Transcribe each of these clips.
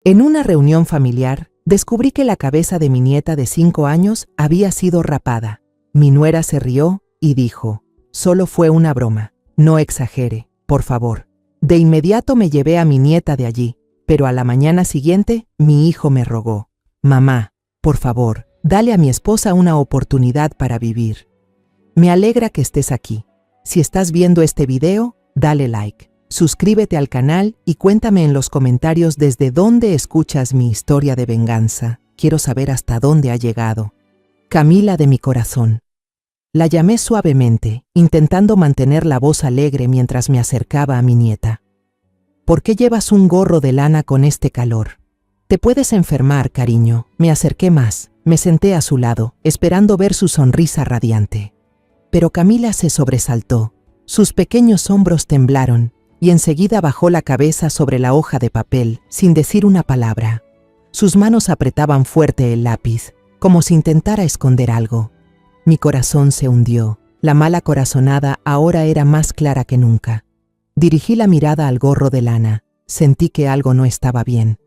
En una reunión familiar, descubrí que la cabeza de mi nieta de 5 años había sido rapada. Mi nuera se rió y dijo: «Solo fue una broma. No exagere, por favor». De inmediato me llevé a mi nieta de allí, pero a la mañana siguiente mi hijo me rogó: «Mamá, por favor, dale a mi esposa una oportunidad para vivir». Me alegra que estés aquí. Si estás viendo este video, dale like, suscríbete al canal y cuéntame en los comentarios desde dónde escuchas mi historia de venganza. Quiero saber hasta dónde ha llegado. Camila de mi corazón. La llamé suavemente, intentando mantener la voz alegre mientras me acercaba a mi nieta. «¿Por qué llevas un gorro de lana con este calor? Te puedes enfermar, cariño». Me acerqué más, me senté a su lado, esperando ver su sonrisa radiante. Pero Camila se sobresaltó, sus pequeños hombros temblaron y enseguida bajó la cabeza sobre la hoja de papel sin decir una palabra. Sus manos apretaban fuerte el lápiz, como si intentara esconder algo. Mi corazón se hundió. La mala corazonada ahora era más clara que nunca. Dirigí la mirada al gorro de lana. Sentí que algo no estaba bien.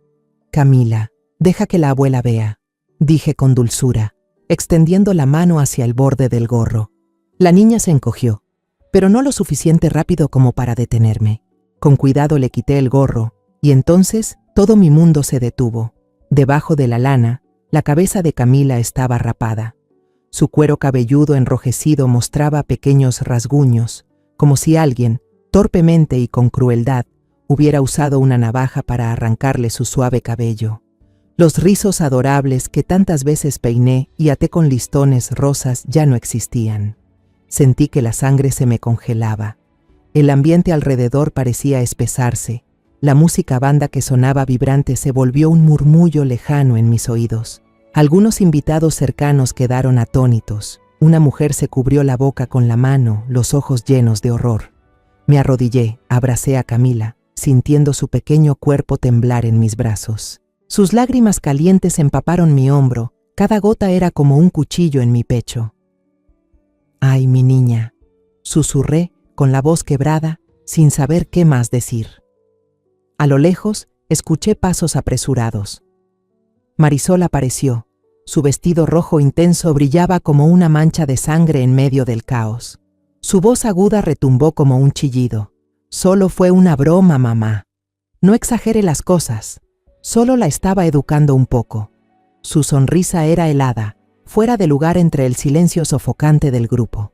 «Camila, deja que la abuela vea», dije con dulzura, extendiendo la mano hacia el borde del gorro. La niña se encogió, pero no lo suficiente rápido como para detenerme. Con cuidado le quité el gorro, y entonces todo mi mundo se detuvo. Debajo de la lana, la cabeza de Camila estaba rapada. Su cuero cabelludo enrojecido mostraba pequeños rasguños, como si alguien, torpemente y con crueldad, hubiera usado una navaja para arrancarle su suave cabello. Los rizos adorables que tantas veces peiné y até con listones rosas ya no existían. Sentí que la sangre se me congelaba. El ambiente alrededor parecía espesarse. La música banda que sonaba vibrante se volvió un murmullo lejano en mis oídos. Algunos invitados cercanos quedaron atónitos. Una mujer se cubrió la boca con la mano, los ojos llenos de horror. Me arrodillé, abracé a Camila, sintiendo su pequeño cuerpo temblar en mis brazos. Sus lágrimas calientes empaparon mi hombro, cada gota era como un cuchillo en mi pecho. «Ay, mi niña», susurré con la voz quebrada, sin saber qué más decir. A lo lejos, escuché pasos apresurados. Marisol apareció. Su vestido rojo intenso brillaba como una mancha de sangre en medio del caos. Su voz aguda retumbó como un chillido. «Solo fue una broma, mamá. No exagere las cosas. Solo la estaba educando un poco». Su sonrisa era helada, fuera de lugar entre el silencio sofocante del grupo.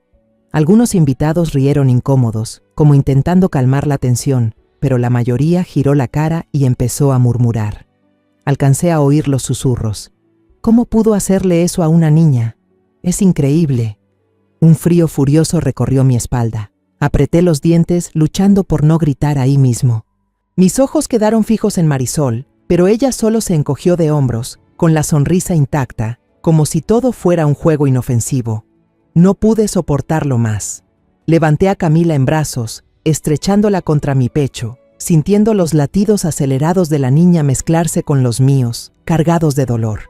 Algunos invitados rieron incómodos, como intentando calmar la tensión, pero la mayoría giró la cara y empezó a murmurar. Alcancé a oír los susurros. «¿Cómo pudo hacerle eso a una niña? Es increíble». Un frío furioso recorrió mi espalda. Apreté los dientes, luchando por no gritar ahí mismo. Mis ojos quedaron fijos en Marisol, pero ella solo se encogió de hombros, con la sonrisa intacta, como si todo fuera un juego inofensivo. No pude soportarlo más. Levanté a Camila en brazos, estrechándola contra mi pecho, sintiendo los latidos acelerados de la niña mezclarse con los míos, cargados de dolor.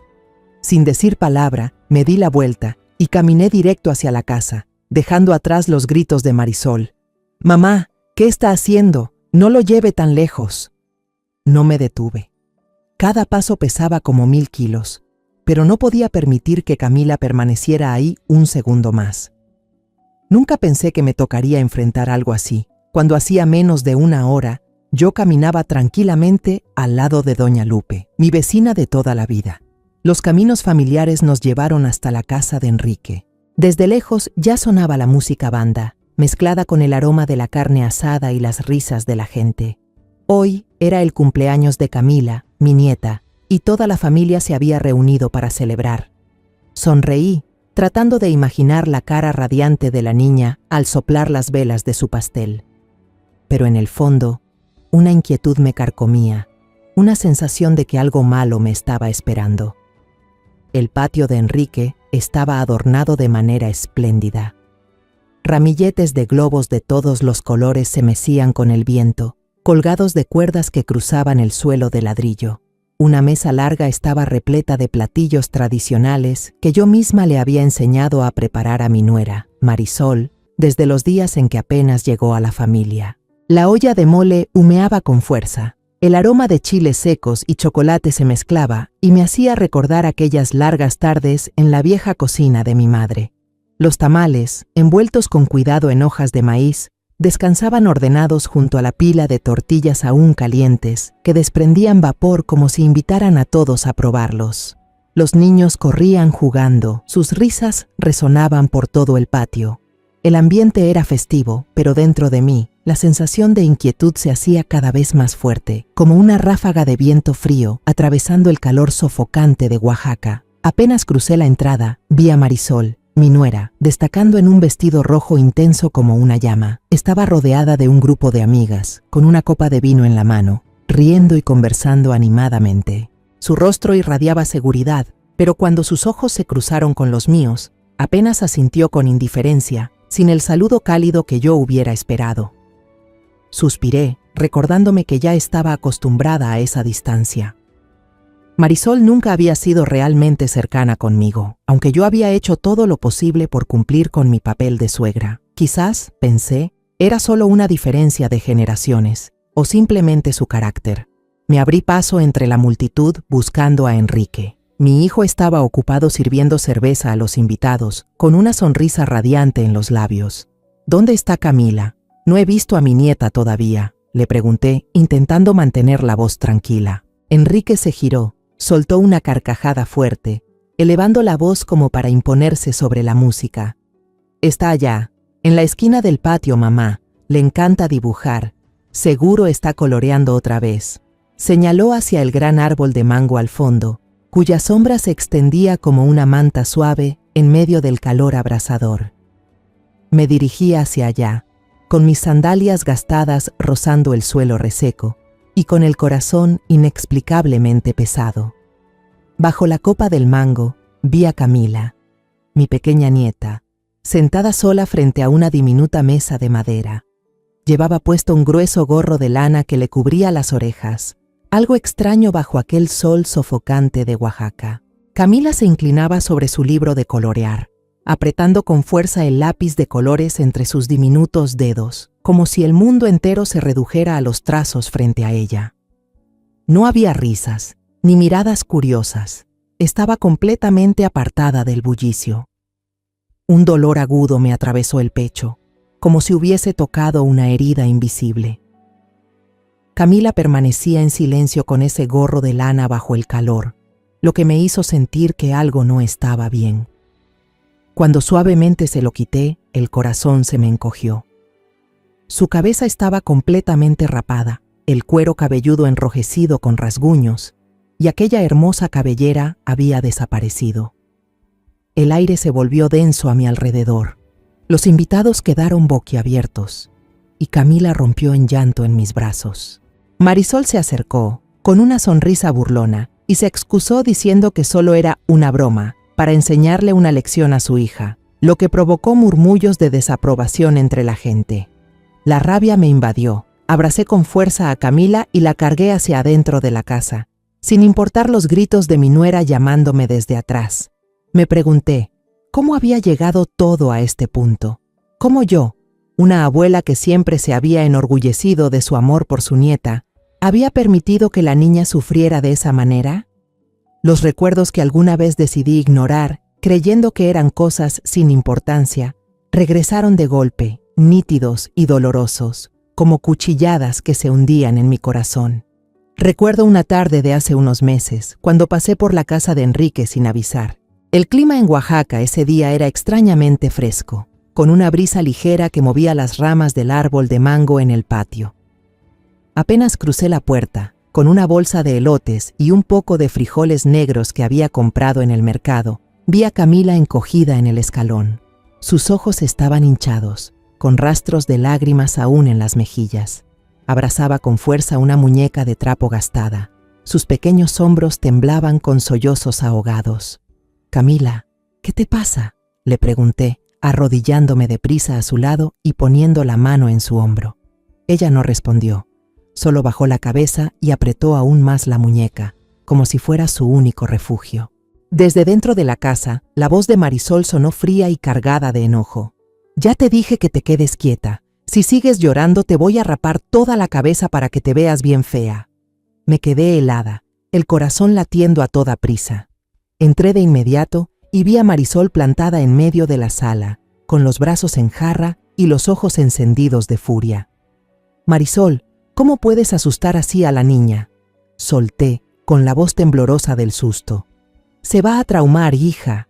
Sin decir palabra, me di la vuelta y caminé directo hacia la casa, dejando atrás los gritos de Marisol. «Mamá, ¿qué está haciendo? No lo lleve tan lejos». No me detuve. Cada paso pesaba como 1000 kilos, pero no podía permitir que Camila permaneciera ahí un segundo más. Nunca pensé que me tocaría enfrentar algo así, cuando hacía menos de una hora yo caminaba tranquilamente al lado de doña Lupe, mi vecina de toda la vida. Los caminos familiares nos llevaron hasta la casa de Enrique. Desde lejos ya sonaba la música banda, mezclada con el aroma de la carne asada y las risas de la gente. Hoy era el cumpleaños de Camila, mi nieta, y toda la familia se había reunido para celebrar. Sonreí, tratando de imaginar la cara radiante de la niña al soplar las velas de su pastel. Pero en el fondo, una inquietud me carcomía, una sensación de que algo malo me estaba esperando. El patio de Enrique estaba adornado de manera espléndida. Ramilletes de globos de todos los colores se mecían con el viento, colgados de cuerdas que cruzaban el suelo de ladrillo. Una mesa larga estaba repleta de platillos tradicionales que yo misma le había enseñado a preparar a mi nuera, Marisol, desde los días en que apenas llegó a la familia. La olla de mole humeaba con fuerza. El aroma de chiles secos y chocolate se mezclaba y me hacía recordar aquellas largas tardes en la vieja cocina de mi madre. Los tamales, envueltos con cuidado en hojas de maíz, descansaban ordenados junto a la pila de tortillas aún calientes, que desprendían vapor como si invitaran a todos a probarlos. Los niños corrían jugando, sus risas resonaban por todo el patio. El ambiente era festivo, pero dentro de mí, la sensación de inquietud se hacía cada vez más fuerte, como una ráfaga de viento frío atravesando el calor sofocante de Oaxaca. Apenas crucé la entrada, vi a Marisol, mi nuera, destacando en un vestido rojo intenso como una llama. Estaba rodeada de un grupo de amigas, con una copa de vino en la mano, riendo y conversando animadamente. Su rostro irradiaba seguridad, pero cuando sus ojos se cruzaron con los míos, apenas asintió con indiferencia, sin el saludo cálido que yo hubiera esperado. Suspiré, recordándome que ya estaba acostumbrada a esa distancia. Marisol nunca había sido realmente cercana conmigo, aunque yo había hecho todo lo posible por cumplir con mi papel de suegra. Quizás, pensé, era solo una diferencia de generaciones, o simplemente su carácter. Me abrí paso entre la multitud buscando a Enrique. Mi hijo estaba ocupado sirviendo cerveza a los invitados, con una sonrisa radiante en los labios. ¿Dónde está Camila? No he visto a mi nieta todavía, le pregunté, intentando mantener la voz tranquila. Enrique se giró. Soltó una carcajada fuerte, elevando la voz como para imponerse sobre la música. Está allá, en la esquina del patio, mamá. Le encanta dibujar. Seguro está coloreando otra vez. Señaló hacia el gran árbol de mango al fondo, cuya sombra se extendía como una manta suave en medio del calor abrasador. Me dirigí hacia allá, con mis sandalias gastadas rozando el suelo reseco, y con el corazón inexplicablemente pesado. Bajo la copa del mango vi a Camila, mi pequeña nieta, sentada sola frente a una diminuta mesa de madera. Llevaba puesto un grueso gorro de lana que le cubría las orejas, algo extraño bajo aquel sol sofocante de Oaxaca. Camila se inclinaba sobre su libro de colorear, apretando con fuerza el lápiz de colores entre sus diminutos dedos, como si el mundo entero se redujera a los trazos frente a ella. No había risas, ni miradas curiosas. Estaba completamente apartada del bullicio. Un dolor agudo me atravesó el pecho, como si hubiese tocado una herida invisible. Camila permanecía en silencio con ese gorro de lana bajo el calor, lo que me hizo sentir que algo no estaba bien. Cuando suavemente se lo quité, el corazón se me encogió. Su cabeza estaba completamente rapada, el cuero cabelludo enrojecido con rasguños, y aquella hermosa cabellera había desaparecido. El aire se volvió denso a mi alrededor. Los invitados quedaron boquiabiertos, y Camila rompió en llanto en mis brazos. Marisol se acercó, con una sonrisa burlona, y se excusó diciendo que solo era una broma, para enseñarle una lección a su hija, lo que provocó murmullos de desaprobación entre la gente. La rabia me invadió. Abracé con fuerza a Camila y la cargué hacia adentro de la casa, sin importar los gritos de mi nuera llamándome desde atrás. Me pregunté, ¿cómo había llegado todo a este punto? ¿Cómo yo, una abuela que siempre se había enorgullecido de su amor por su nieta, había permitido que la niña sufriera de esa manera? Los recuerdos que alguna vez decidí ignorar, creyendo que eran cosas sin importancia, regresaron de golpe, nítidos y dolorosos, como cuchilladas que se hundían en mi corazón. Recuerdo una tarde de hace unos meses, cuando pasé por la casa de Enrique sin avisar. El clima en Oaxaca ese día era extrañamente fresco, con una brisa ligera que movía las ramas del árbol de mango en el patio. Apenas crucé la puerta, con una bolsa de elotes y un poco de frijoles negros que había comprado en el mercado, vi a Camila encogida en el escalón. Sus ojos estaban hinchados, con rastros de lágrimas aún en las mejillas. Abrazaba con fuerza una muñeca de trapo gastada. Sus pequeños hombros temblaban con sollozos ahogados. «Camila, ¿qué te pasa?», le pregunté, arrodillándome deprisa a su lado y poniendo la mano en su hombro. Ella no respondió, solo bajó la cabeza y apretó aún más la muñeca, como si fuera su único refugio. Desde dentro de la casa, la voz de Marisol sonó fría y cargada de enojo. «Ya te dije que te quedes quieta. Si sigues llorando te voy a rapar toda la cabeza para que te veas bien fea». Me quedé helada, el corazón latiendo a toda prisa. Entré de inmediato y vi a Marisol plantada en medio de la sala, con los brazos en jarra y los ojos encendidos de furia. Marisol, ¿cómo puedes asustar así a la niña?, solté, con la voz temblorosa del susto. Se va a traumar, hija.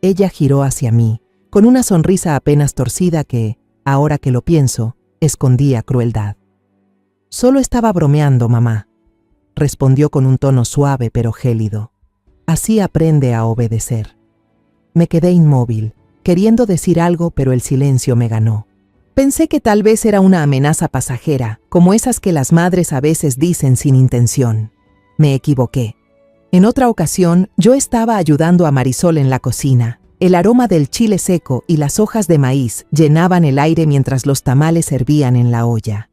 Ella giró hacia mí, con una sonrisa apenas torcida que, ahora que lo pienso, escondía crueldad. Solo estaba bromeando, mamá, respondió con un tono suave pero gélido. Así aprende a obedecer. Me quedé inmóvil, queriendo decir algo, pero el silencio me ganó. Pensé que tal vez era una amenaza pasajera, como esas que las madres a veces dicen sin intención. Me equivoqué. En otra ocasión, yo estaba ayudando a Marisol en la cocina. El aroma del chile seco y las hojas de maíz llenaban el aire mientras los tamales hervían en la olla.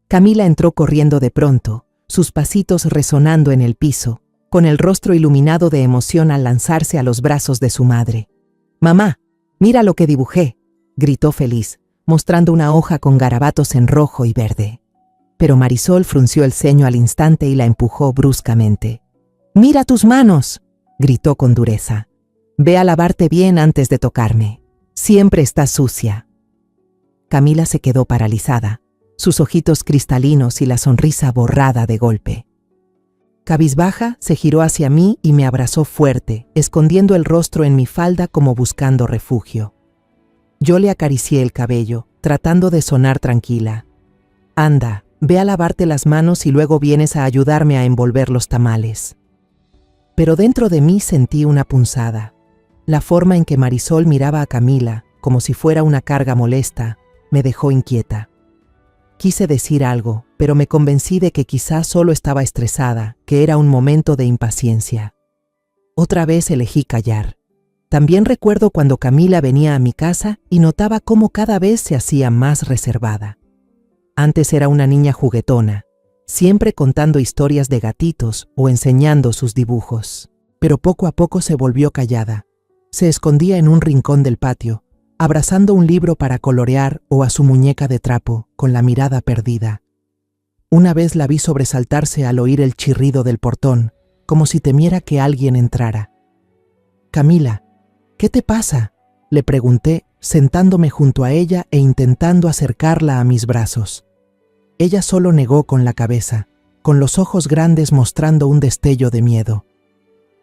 Camila entró corriendo de pronto, sus pasitos resonando en el piso, con el rostro iluminado de emoción al lanzarse a los brazos de su madre. «Mamá, mira lo que dibujé», gritó feliz, mostrando una hoja con garabatos en rojo y verde. Pero Marisol frunció el ceño al instante y la empujó bruscamente. «¡Mira tus manos!», gritó con dureza. «Ve a lavarte bien antes de tocarme. Siempre estás sucia». Camila se quedó paralizada, sus ojitos cristalinos y la sonrisa borrada de golpe. Cabizbaja, se giró hacia mí y me abrazó fuerte, escondiendo el rostro en mi falda como buscando refugio. Yo le acaricié el cabello, tratando de sonar tranquila. «Anda, ve a lavarte las manos y luego vienes a ayudarme a envolver los tamales». Pero dentro de mí sentí una punzada. La forma en que Marisol miraba a Camila, como si fuera una carga molesta, me dejó inquieta. Quise decir algo, pero me convencí de que quizás solo estaba estresada, que era un momento de impaciencia. Otra vez elegí callar. También recuerdo cuando Camila venía a mi casa y notaba cómo cada vez se hacía más reservada. Antes era una niña juguetona, siempre contando historias de gatitos o enseñando sus dibujos. Pero poco a poco se volvió callada. Se escondía en un rincón del patio, abrazando un libro para colorear o a su muñeca de trapo, con la mirada perdida. Una vez la vi sobresaltarse al oír el chirrido del portón, como si temiera que alguien entrara. «Camila, ¿qué te pasa?», le pregunté, sentándome junto a ella e intentando acercarla a mis brazos. Ella solo negó con la cabeza, con los ojos grandes mostrando un destello de miedo.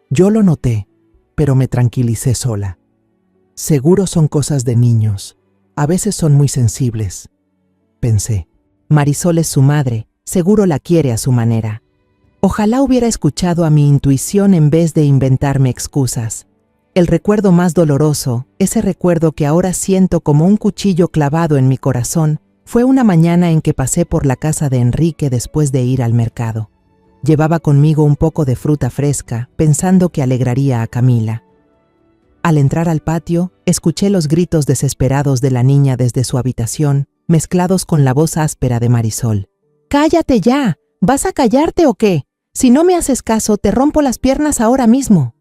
Yo lo noté, pero me tranquilicé sola. Seguro son cosas de niños, a veces son muy sensibles, pensé. Marisol es su madre, seguro la quiere a su manera. Ojalá hubiera escuchado a mi intuición en vez de inventarme excusas. El recuerdo más doloroso, ese recuerdo que ahora siento como un cuchillo clavado en mi corazón, fue una mañana en que pasé por la casa de Enrique después de ir al mercado. Llevaba conmigo un poco de fruta fresca, pensando que alegraría a Camila. Al entrar al patio, escuché los gritos desesperados de la niña desde su habitación, mezclados con la voz áspera de Marisol. «¡Cállate ya! ¿Vas a callarte o qué? Si no me haces caso, te rompo las piernas ahora mismo».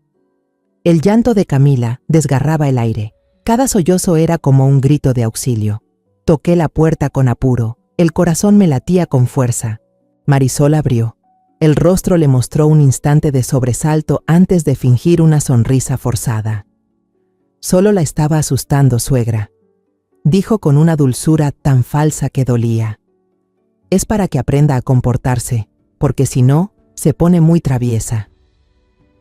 El llanto de Camila desgarraba el aire. Cada sollozo era como un grito de auxilio. Toqué la puerta con apuro. El corazón me latía con fuerza. Marisol abrió. El rostro le mostró un instante de sobresalto antes de fingir una sonrisa forzada. «Solo la estaba asustando, suegra», dijo con una dulzura tan falsa que dolía. «Es para que aprenda a comportarse, porque si no, se pone muy traviesa».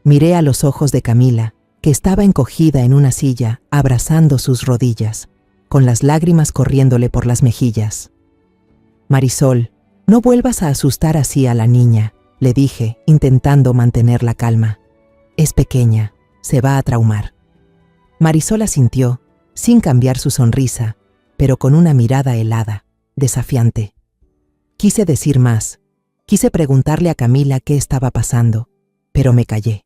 Miré a los ojos de Camila, que estaba encogida en una silla, abrazando sus rodillas, con las lágrimas corriéndole por las mejillas. «Marisol, no vuelvas a asustar así a la niña», le dije, intentando mantener la calma. «Es pequeña, se va a traumar». Marisol asintió, sin cambiar su sonrisa, pero con una mirada helada, desafiante. Quise decir más, quise preguntarle a Camila qué estaba pasando, pero me callé.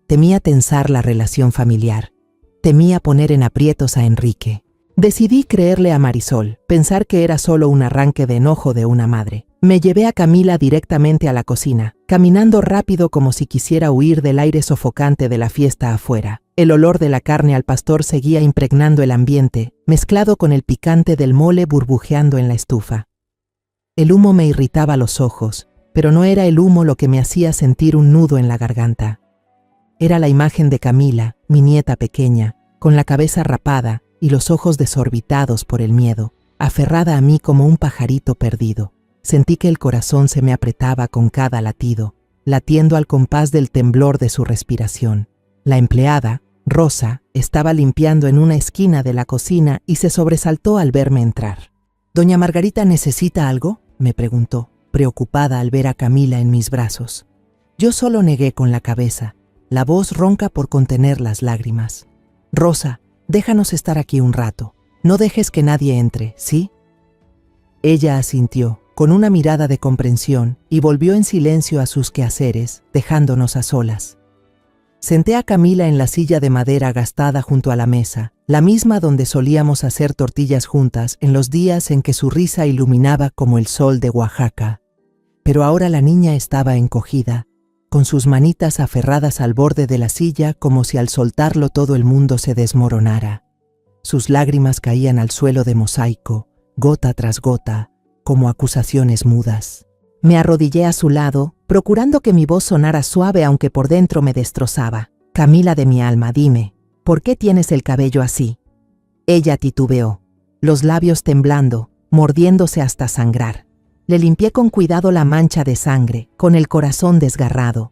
Temía tensar la relación familiar, temía poner en aprietos a Enrique. Decidí creerle a Marisol, pensar que era solo un arranque de enojo de una madre. Me llevé a Camila directamente a la cocina, caminando rápido como si quisiera huir del aire sofocante de la fiesta afuera. El olor de la carne al pastor seguía impregnando el ambiente, mezclado con el picante del mole burbujeando en la estufa. El humo me irritaba los ojos, pero no era el humo lo que me hacía sentir un nudo en la garganta. Era la imagen de Camila, mi nieta pequeña, con la cabeza rapada y los ojos desorbitados por el miedo, aferrada a mí como un pajarito perdido. Sentí que el corazón se me apretaba con cada latido, latiendo al compás del temblor de su respiración. La empleada, Rosa, estaba limpiando en una esquina de la cocina y se sobresaltó al verme entrar. «¿Doña Margarita necesita algo?», me preguntó, preocupada al ver a Camila en mis brazos. Yo solo negué con la cabeza, la voz ronca por contener las lágrimas. «Rosa, déjanos estar aquí un rato. No dejes que nadie entre, ¿sí?». Ella asintió, con una mirada de comprensión, y volvió en silencio a sus quehaceres, dejándonos a solas. Senté a Camila en la silla de madera gastada junto a la mesa, la misma donde solíamos hacer tortillas juntas en los días en que su risa iluminaba como el sol de Oaxaca. Pero ahora la niña estaba encogida, con sus manitas aferradas al borde de la silla como si al soltarlo todo el mundo se desmoronara. Sus lágrimas caían al suelo de mosaico, gota tras gota, como acusaciones mudas. Me arrodillé a su lado, procurando que mi voz sonara suave aunque por dentro me destrozaba. «Camila de mi alma, dime, ¿por qué tienes el cabello así?». Ella titubeó, los labios temblando, mordiéndose hasta sangrar. Le limpié con cuidado la mancha de sangre, con el corazón desgarrado.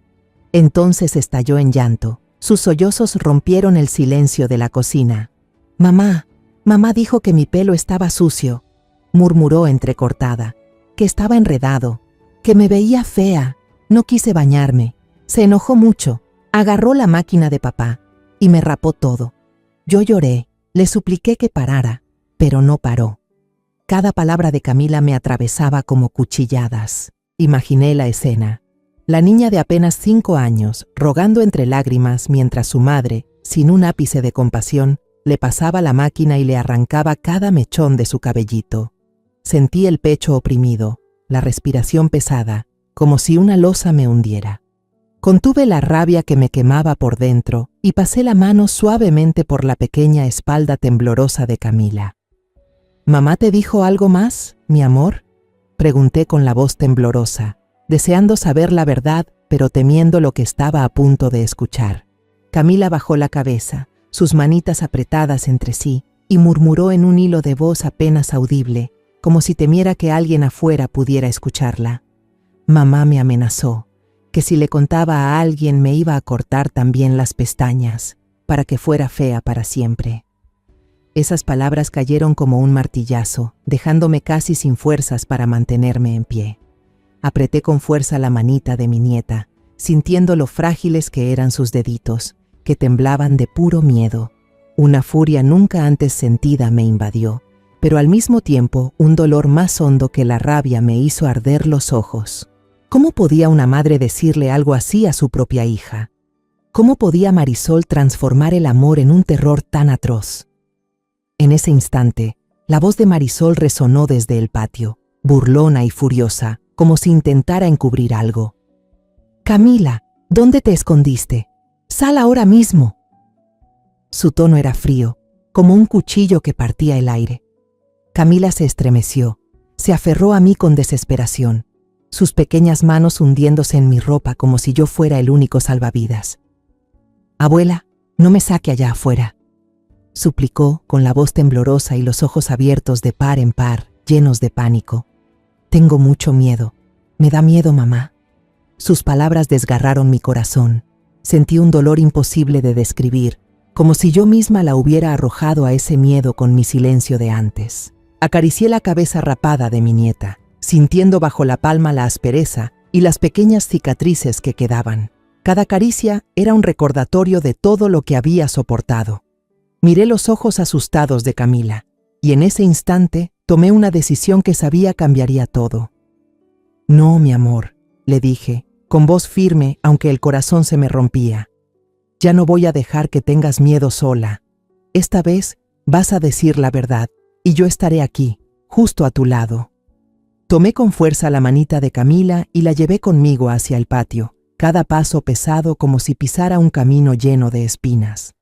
Entonces estalló en llanto. Sus sollozos rompieron el silencio de la cocina. «Mamá, mamá dijo que mi pelo estaba sucio», murmuró entrecortada, «que estaba enredado, que me veía fea. No quise bañarme. Se enojó mucho. Agarró la máquina de papá y me rapó todo. Yo lloré, le supliqué que parara, pero no paró». Cada palabra de Camila me atravesaba como cuchilladas. Imaginé la escena. La niña de apenas 5 años, rogando entre lágrimas mientras su madre, sin un ápice de compasión, le pasaba la máquina y le arrancaba cada mechón de su cabellito. Sentí el pecho oprimido, la respiración pesada, como si una losa me hundiera. Contuve la rabia que me quemaba por dentro y pasé la mano suavemente por la pequeña espalda temblorosa de Camila. «¿Mamá te dijo algo más, mi amor?», pregunté con la voz temblorosa, deseando saber la verdad, pero temiendo lo que estaba a punto de escuchar. Camila bajó la cabeza, sus manitas apretadas entre sí, y murmuró en un hilo de voz apenas audible, como si temiera que alguien afuera pudiera escucharla. «Mamá me amenazó, que si le contaba a alguien me iba a cortar también las pestañas, para que fuera fea para siempre». Esas palabras cayeron como un martillazo, dejándome casi sin fuerzas para mantenerme en pie. Apreté con fuerza la manita de mi nieta, sintiendo lo frágiles que eran sus deditos, que temblaban de puro miedo. Una furia nunca antes sentida me invadió, pero al mismo tiempo un dolor más hondo que la rabia me hizo arder los ojos. ¿Cómo podía una madre decirle algo así a su propia hija? ¿Cómo podía Marisol transformar el amor en un terror tan atroz? En ese instante, la voz de Marisol resonó desde el patio, burlona y furiosa, como si intentara encubrir algo. «Camila, ¿dónde te escondiste? ¡Sal ahora mismo!». Su tono era frío, como un cuchillo que partía el aire. Camila se estremeció, se aferró a mí con desesperación, sus pequeñas manos hundiéndose en mi ropa como si yo fuera el único salvavidas. «Abuela, no me saque allá afuera», suplicó con la voz temblorosa y los ojos abiertos de par en par, llenos de pánico. «Tengo mucho miedo. Me da miedo, mamá». Sus palabras desgarraron mi corazón. Sentí un dolor imposible de describir, como si yo misma la hubiera arrojado a ese miedo con mi silencio de antes. Acaricié la cabeza rapada de mi nieta, sintiendo bajo la palma la aspereza y las pequeñas cicatrices que quedaban. Cada caricia era un recordatorio de todo lo que había soportado. Miré los ojos asustados de Camila, y en ese instante tomé una decisión que sabía cambiaría todo. «No, mi amor», le dije, con voz firme aunque el corazón se me rompía. «Ya no voy a dejar que tengas miedo sola. Esta vez vas a decir la verdad, y yo estaré aquí, justo a tu lado». Tomé con fuerza la manita de Camila y la llevé conmigo hacia el patio, cada paso pesado como si pisara un camino lleno de espinas.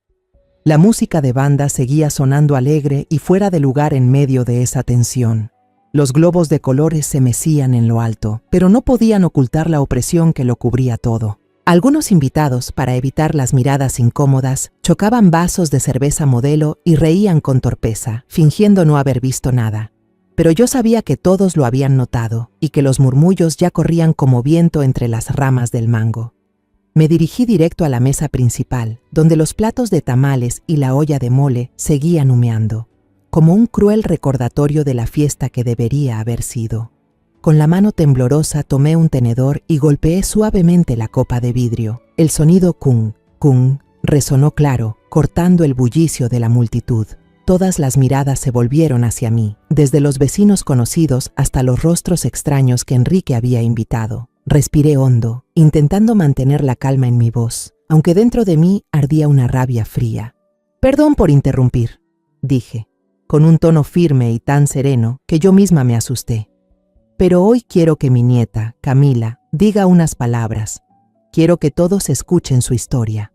La música de banda seguía sonando alegre y fuera de lugar en medio de esa tensión. Los globos de colores se mecían en lo alto, pero no podían ocultar la opresión que lo cubría todo. Algunos invitados, para evitar las miradas incómodas, chocaban vasos de cerveza Modelo y reían con torpeza, fingiendo no haber visto nada. Pero yo sabía que todos lo habían notado y que los murmullos ya corrían como viento entre las ramas del mango. Me dirigí directo a la mesa principal, donde los platos de tamales y la olla de mole seguían humeando, como un cruel recordatorio de la fiesta que debería haber sido. Con la mano temblorosa tomé un tenedor y golpeé suavemente la copa de vidrio. El sonido cung, cung resonó claro, cortando el bullicio de la multitud. Todas las miradas se volvieron hacia mí, desde los vecinos conocidos hasta los rostros extraños que Enrique había invitado. Respiré hondo, intentando mantener la calma en mi voz, aunque dentro de mí ardía una rabia fría. «Perdón por interrumpir», dije, con un tono firme y tan sereno que yo misma me asusté. «Pero hoy quiero que mi nieta, Camila, diga unas palabras. Quiero que todos escuchen su historia».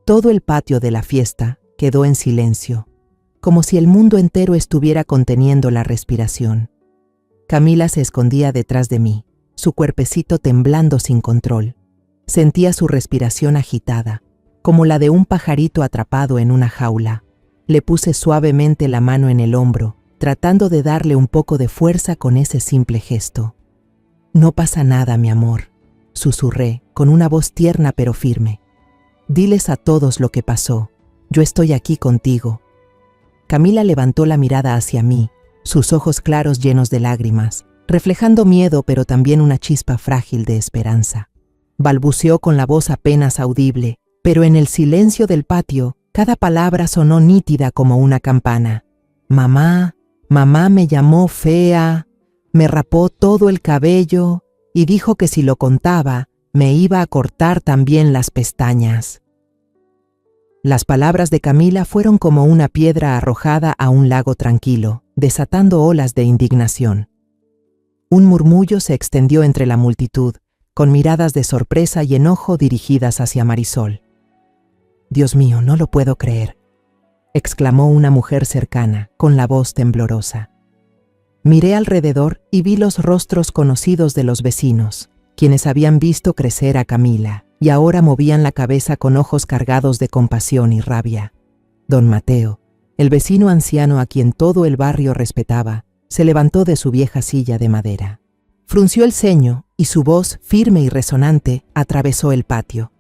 Todo el patio de la fiesta quedó en silencio, como si el mundo entero estuviera conteniendo la respiración. Camila se escondía detrás de mí, su cuerpecito temblando sin control. Sentía su respiración agitada, como la de un pajarito atrapado en una jaula. Le puse suavemente la mano en el hombro, tratando de darle un poco de fuerza con ese simple gesto. «No pasa nada, mi amor», susurré, con una voz tierna pero firme. «Diles a todos lo que pasó. Yo estoy aquí contigo». Camila levantó la mirada hacia mí, sus ojos claros llenos de lágrimas, reflejando miedo pero también una chispa frágil de esperanza. Balbuceó con la voz apenas audible, pero en el silencio del patio, cada palabra sonó nítida como una campana. «Mamá, mamá me llamó fea, me rapó todo el cabello y dijo que si lo contaba, me iba a cortar también las pestañas». Las palabras de Camila fueron como una piedra arrojada a un lago tranquilo, desatando olas de indignación. Un murmullo se extendió entre la multitud, con miradas de sorpresa y enojo dirigidas hacia Marisol. «Dios mío, no lo puedo creer», exclamó una mujer cercana, con la voz temblorosa. Miré alrededor y vi los rostros conocidos de los vecinos, quienes habían visto crecer a Camila, y ahora movían la cabeza con ojos cargados de compasión y rabia. Don Mateo, el vecino anciano a quien todo el barrio respetaba, se levantó de su vieja silla de madera. Frunció el ceño y su voz, firme y resonante, atravesó el patio.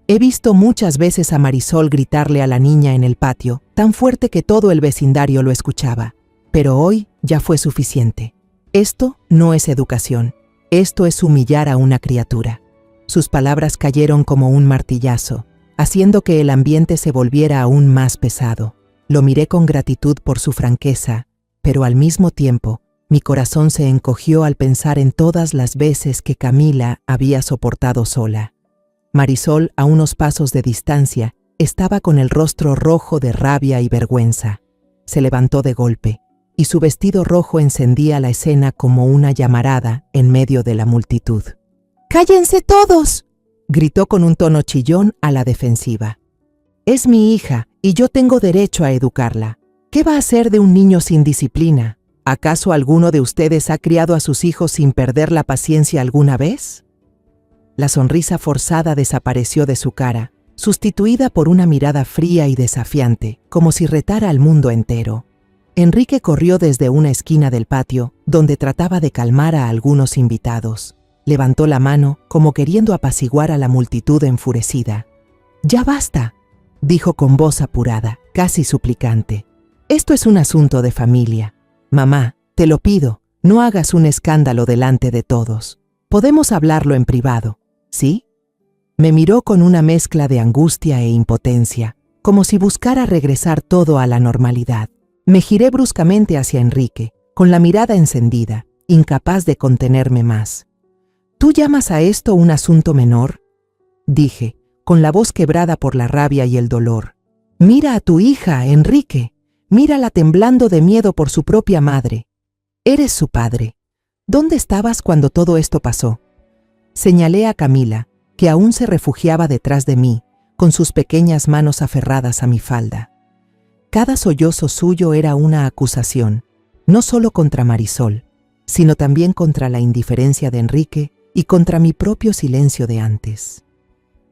«He visto muchas veces a Marisol gritarle a la niña en el patio, tan fuerte que todo el vecindario lo escuchaba. Pero hoy ya fue suficiente. Esto no es educación. Esto es humillar a una criatura». Sus palabras cayeron como un martillazo, haciendo que el ambiente se volviera aún más pesado. Lo miré con gratitud por su franqueza, pero al mismo tiempo, mi corazón se encogió al pensar en todas las veces que Camila había soportado sola. Marisol, a unos pasos de distancia, estaba con el rostro rojo de rabia y vergüenza. Se levantó de golpe, y su vestido rojo encendía la escena como una llamarada en medio de la multitud. «¡Cállense todos!», gritó con un tono chillón a la defensiva. «Es mi hija y yo tengo derecho a educarla. ¿Qué va a hacer de un niño sin disciplina? ¿Acaso alguno de ustedes ha criado a sus hijos sin perder la paciencia alguna vez?». La sonrisa forzada desapareció de su cara, sustituida por una mirada fría y desafiante, como si retara al mundo entero. Enrique corrió desde una esquina del patio, donde trataba de calmar a algunos invitados. Levantó la mano, como queriendo apaciguar a la multitud enfurecida. «Ya basta», dijo con voz apurada, casi suplicante. «Esto es un asunto de familia. Mamá, te lo pido, no hagas un escándalo delante de todos. Podemos hablarlo en privado, ¿sí?». Me miró con una mezcla de angustia e impotencia, como si buscara regresar todo a la normalidad. Me giré bruscamente hacia Enrique, con la mirada encendida, incapaz de contenerme más. «¿Tú llamas a esto un asunto menor?», dije, con la voz quebrada por la rabia y el dolor. «Mira a tu hija, Enrique. Mírala temblando de miedo por su propia madre. Eres su padre. ¿Dónde estabas cuando todo esto pasó?». Señalé a Camila, que aún se refugiaba detrás de mí, con sus pequeñas manos aferradas a mi falda. Cada sollozo suyo era una acusación, no solo contra Marisol, sino también contra la indiferencia de Enrique y contra mi propio silencio de antes.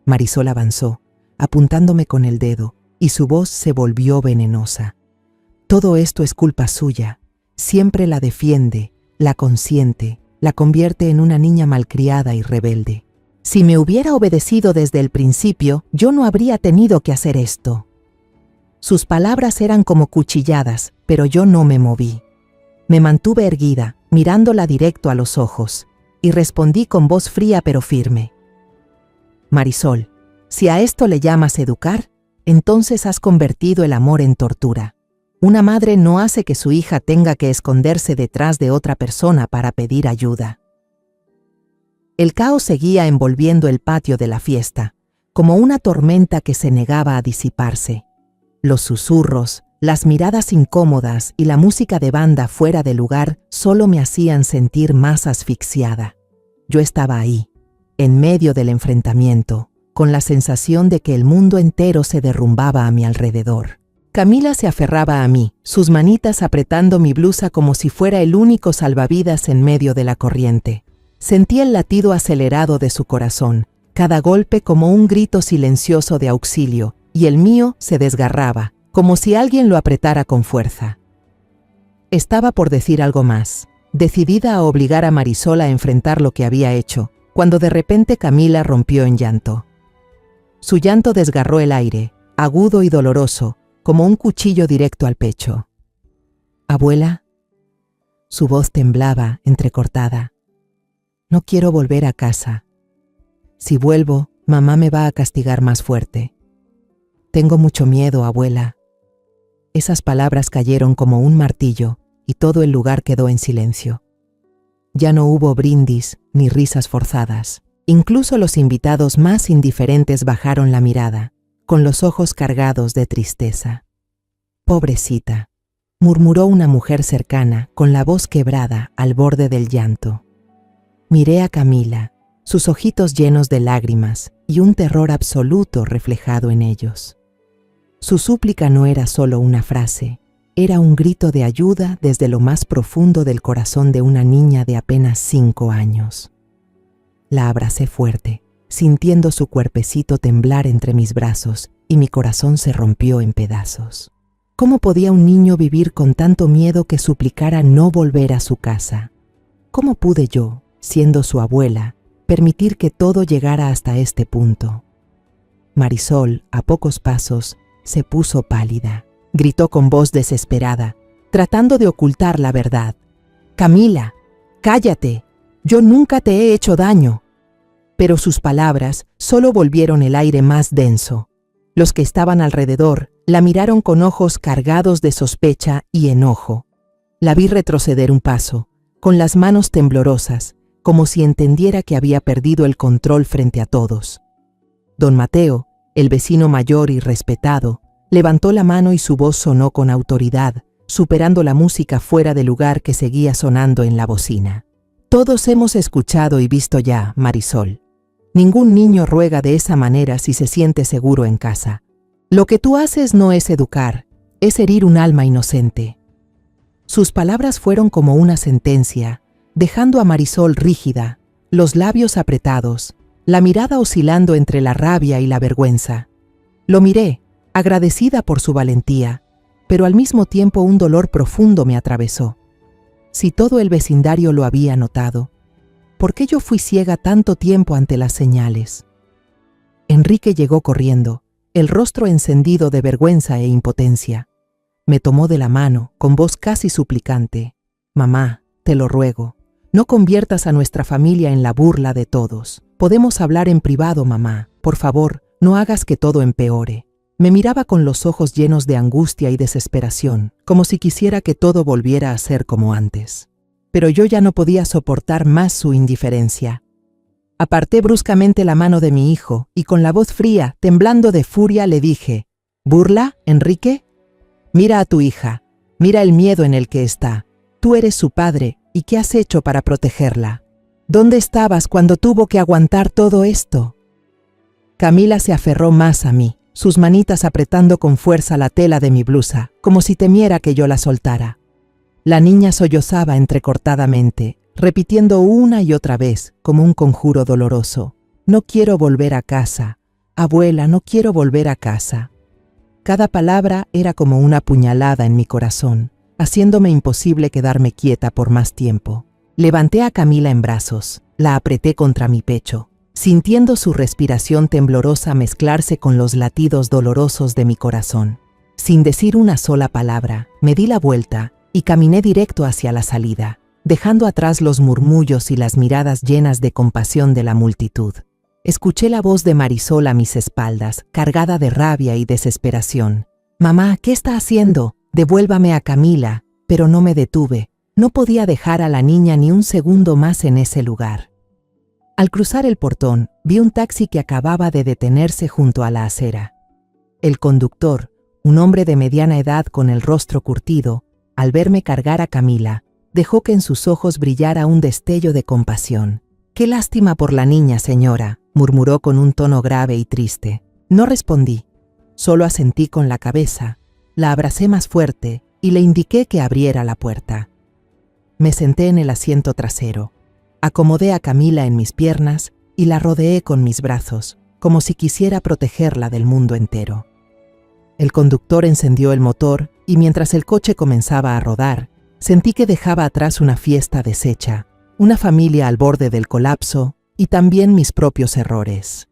Marisol avanzó, apuntándome con el dedo, y su voz se volvió venenosa. Todo esto es culpa suya. Siempre la defiende, la consiente, la convierte en una niña malcriada y rebelde. Si me hubiera obedecido desde el principio, yo no habría tenido que hacer esto. Sus palabras eran como cuchilladas, pero yo no me moví. Me mantuve erguida, mirándola directo a los ojos, y respondí con voz fría pero firme. Marisol, si a esto le llamas educar, entonces has convertido el amor en tortura. Una madre no hace que su hija tenga que esconderse detrás de otra persona para pedir ayuda. El caos seguía envolviendo el patio de la fiesta, como una tormenta que se negaba a disiparse. Los susurros, las miradas incómodas y la música de banda fuera de lugar solo me hacían sentir más asfixiada. Yo estaba ahí, en medio del enfrentamiento, con la sensación de que el mundo entero se derrumbaba a mi alrededor. Camila se aferraba a mí, sus manitas apretando mi blusa como si fuera el único salvavidas en medio de la corriente. Sentí el latido acelerado de su corazón, cada golpe como un grito silencioso de auxilio, y el mío se desgarraba, como si alguien lo apretara con fuerza. Estaba por decir algo más, decidida a obligar a Marisol a enfrentar lo que había hecho, cuando de repente Camila rompió en llanto. Su llanto desgarró el aire, agudo y doloroso, como un cuchillo directo al pecho. «Abuela». Su voz temblaba, entrecortada. «No quiero volver a casa. Si vuelvo, mamá me va a castigar más fuerte. Tengo mucho miedo, abuela». Esas palabras cayeron como un martillo y todo el lugar quedó en silencio. Ya no hubo brindis ni risas forzadas. Incluso los invitados más indiferentes bajaron la mirada, con los ojos cargados de tristeza. «Pobrecita», murmuró una mujer cercana, con la voz quebrada al borde del llanto. Miré a Camila, sus ojitos llenos de lágrimas y un terror absoluto reflejado en ellos. Su súplica no era solo una frase, era un grito de ayuda desde lo más profundo del corazón de una niña de apenas 5 años. La abracé fuerte, sintiendo su cuerpecito temblar entre mis brazos, y mi corazón se rompió en pedazos. ¿Cómo podía un niño vivir con tanto miedo que suplicara no volver a su casa? ¿Cómo pude yo, siendo su abuela, permitir que todo llegara hasta este punto? Marisol, a pocos pasos, se puso pálida. Gritó con voz desesperada, tratando de ocultar la verdad. «Camila, cállate, yo nunca te he hecho daño». Pero sus palabras solo volvieron el aire más denso. Los que estaban alrededor la miraron con ojos cargados de sospecha y enojo. La vi retroceder un paso, con las manos temblorosas, como si entendiera que había perdido el control frente a todos. Don Mateo, el vecino mayor y respetado, levantó la mano y su voz sonó con autoridad, superando la música fuera de lugar que seguía sonando en la bocina. «Todos hemos escuchado y visto ya, Marisol. Ningún niño ruega de esa manera si se siente seguro en casa. Lo que tú haces no es educar, es herir un alma inocente». Sus palabras fueron como una sentencia, dejando a Marisol rígida, los labios apretados, la mirada oscilando entre la rabia y la vergüenza. Lo miré, agradecida por su valentía, pero al mismo tiempo un dolor profundo me atravesó. Si todo el vecindario lo había notado, ¿por qué yo fui ciega tanto tiempo ante las señales? Enrique llegó corriendo, el rostro encendido de vergüenza e impotencia. Me tomó de la mano, con voz casi suplicante. «Mamá, te lo ruego, no conviertas a nuestra familia en la burla de todos. Podemos hablar en privado, mamá. Por favor, no hagas que todo empeore». Me miraba con los ojos llenos de angustia y desesperación, como si quisiera que todo volviera a ser como antes. Pero yo ya no podía soportar más su indiferencia. Aparté bruscamente la mano de mi hijo y con la voz fría, temblando de furia, le dije: «¿Burla, Enrique? Mira a tu hija, mira el miedo en el que está. Tú eres su padre, ¿y qué has hecho para protegerla? ¿Dónde estabas cuando tuvo que aguantar todo esto?». Camila se aferró más a mí, sus manitas apretando con fuerza la tela de mi blusa, como si temiera que yo la soltara. La niña sollozaba entrecortadamente, repitiendo una y otra vez, como un conjuro doloroso: «No quiero volver a casa. Abuela, no quiero volver a casa». Cada palabra era como una puñalada en mi corazón, haciéndome imposible quedarme quieta por más tiempo. Levanté a Camila en brazos, la apreté contra mi pecho, sintiendo su respiración temblorosa mezclarse con los latidos dolorosos de mi corazón. Sin decir una sola palabra, me di la vuelta y caminé directo hacia la salida, dejando atrás los murmullos y las miradas llenas de compasión de la multitud. Escuché la voz de Marisol a mis espaldas, cargada de rabia y desesperación. «Mamá, ¿qué está haciendo? Devuélvame a Camila». Pero no me detuve. No podía dejar a la niña ni un segundo más en ese lugar. Al cruzar el portón, vi un taxi que acababa de detenerse junto a la acera. El conductor, un hombre de mediana edad con el rostro curtido, al verme cargar a Camila, dejó que en sus ojos brillara un destello de compasión. «Qué lástima por la niña, señora», murmuró con un tono grave y triste. No respondí, solo asentí con la cabeza, la abracé más fuerte y le indiqué que abriera la puerta. Me senté en el asiento trasero, acomodé a Camila en mis piernas y la rodeé con mis brazos, como si quisiera protegerla del mundo entero. El conductor encendió el motor y mientras el coche comenzaba a rodar, sentí que dejaba atrás una fiesta deshecha, una familia al borde del colapso y también mis propios errores.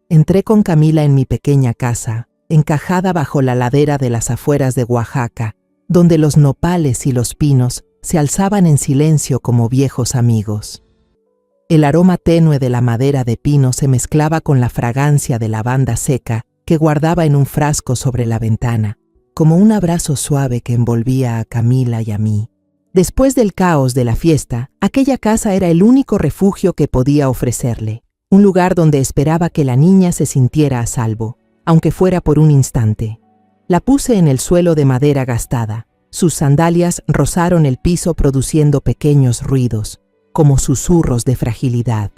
Entré con Camila en mi pequeña casa, encajada bajo la ladera de las afueras de Oaxaca, donde los nopales y los pinos se alzaban en silencio como viejos amigos. El aroma tenue de la madera de pino se mezclaba con la fragancia de lavanda seca que guardaba en un frasco sobre la ventana, como un abrazo suave que envolvía a Camila y a mí. Después del caos de la fiesta, aquella casa era el único refugio que podía ofrecerle, un lugar donde esperaba que la niña se sintiera a salvo, aunque fuera por un instante. La puse en el suelo de madera gastada. Sus sandalias rozaron el piso produciendo pequeños ruidos, como susurros de fragilidad.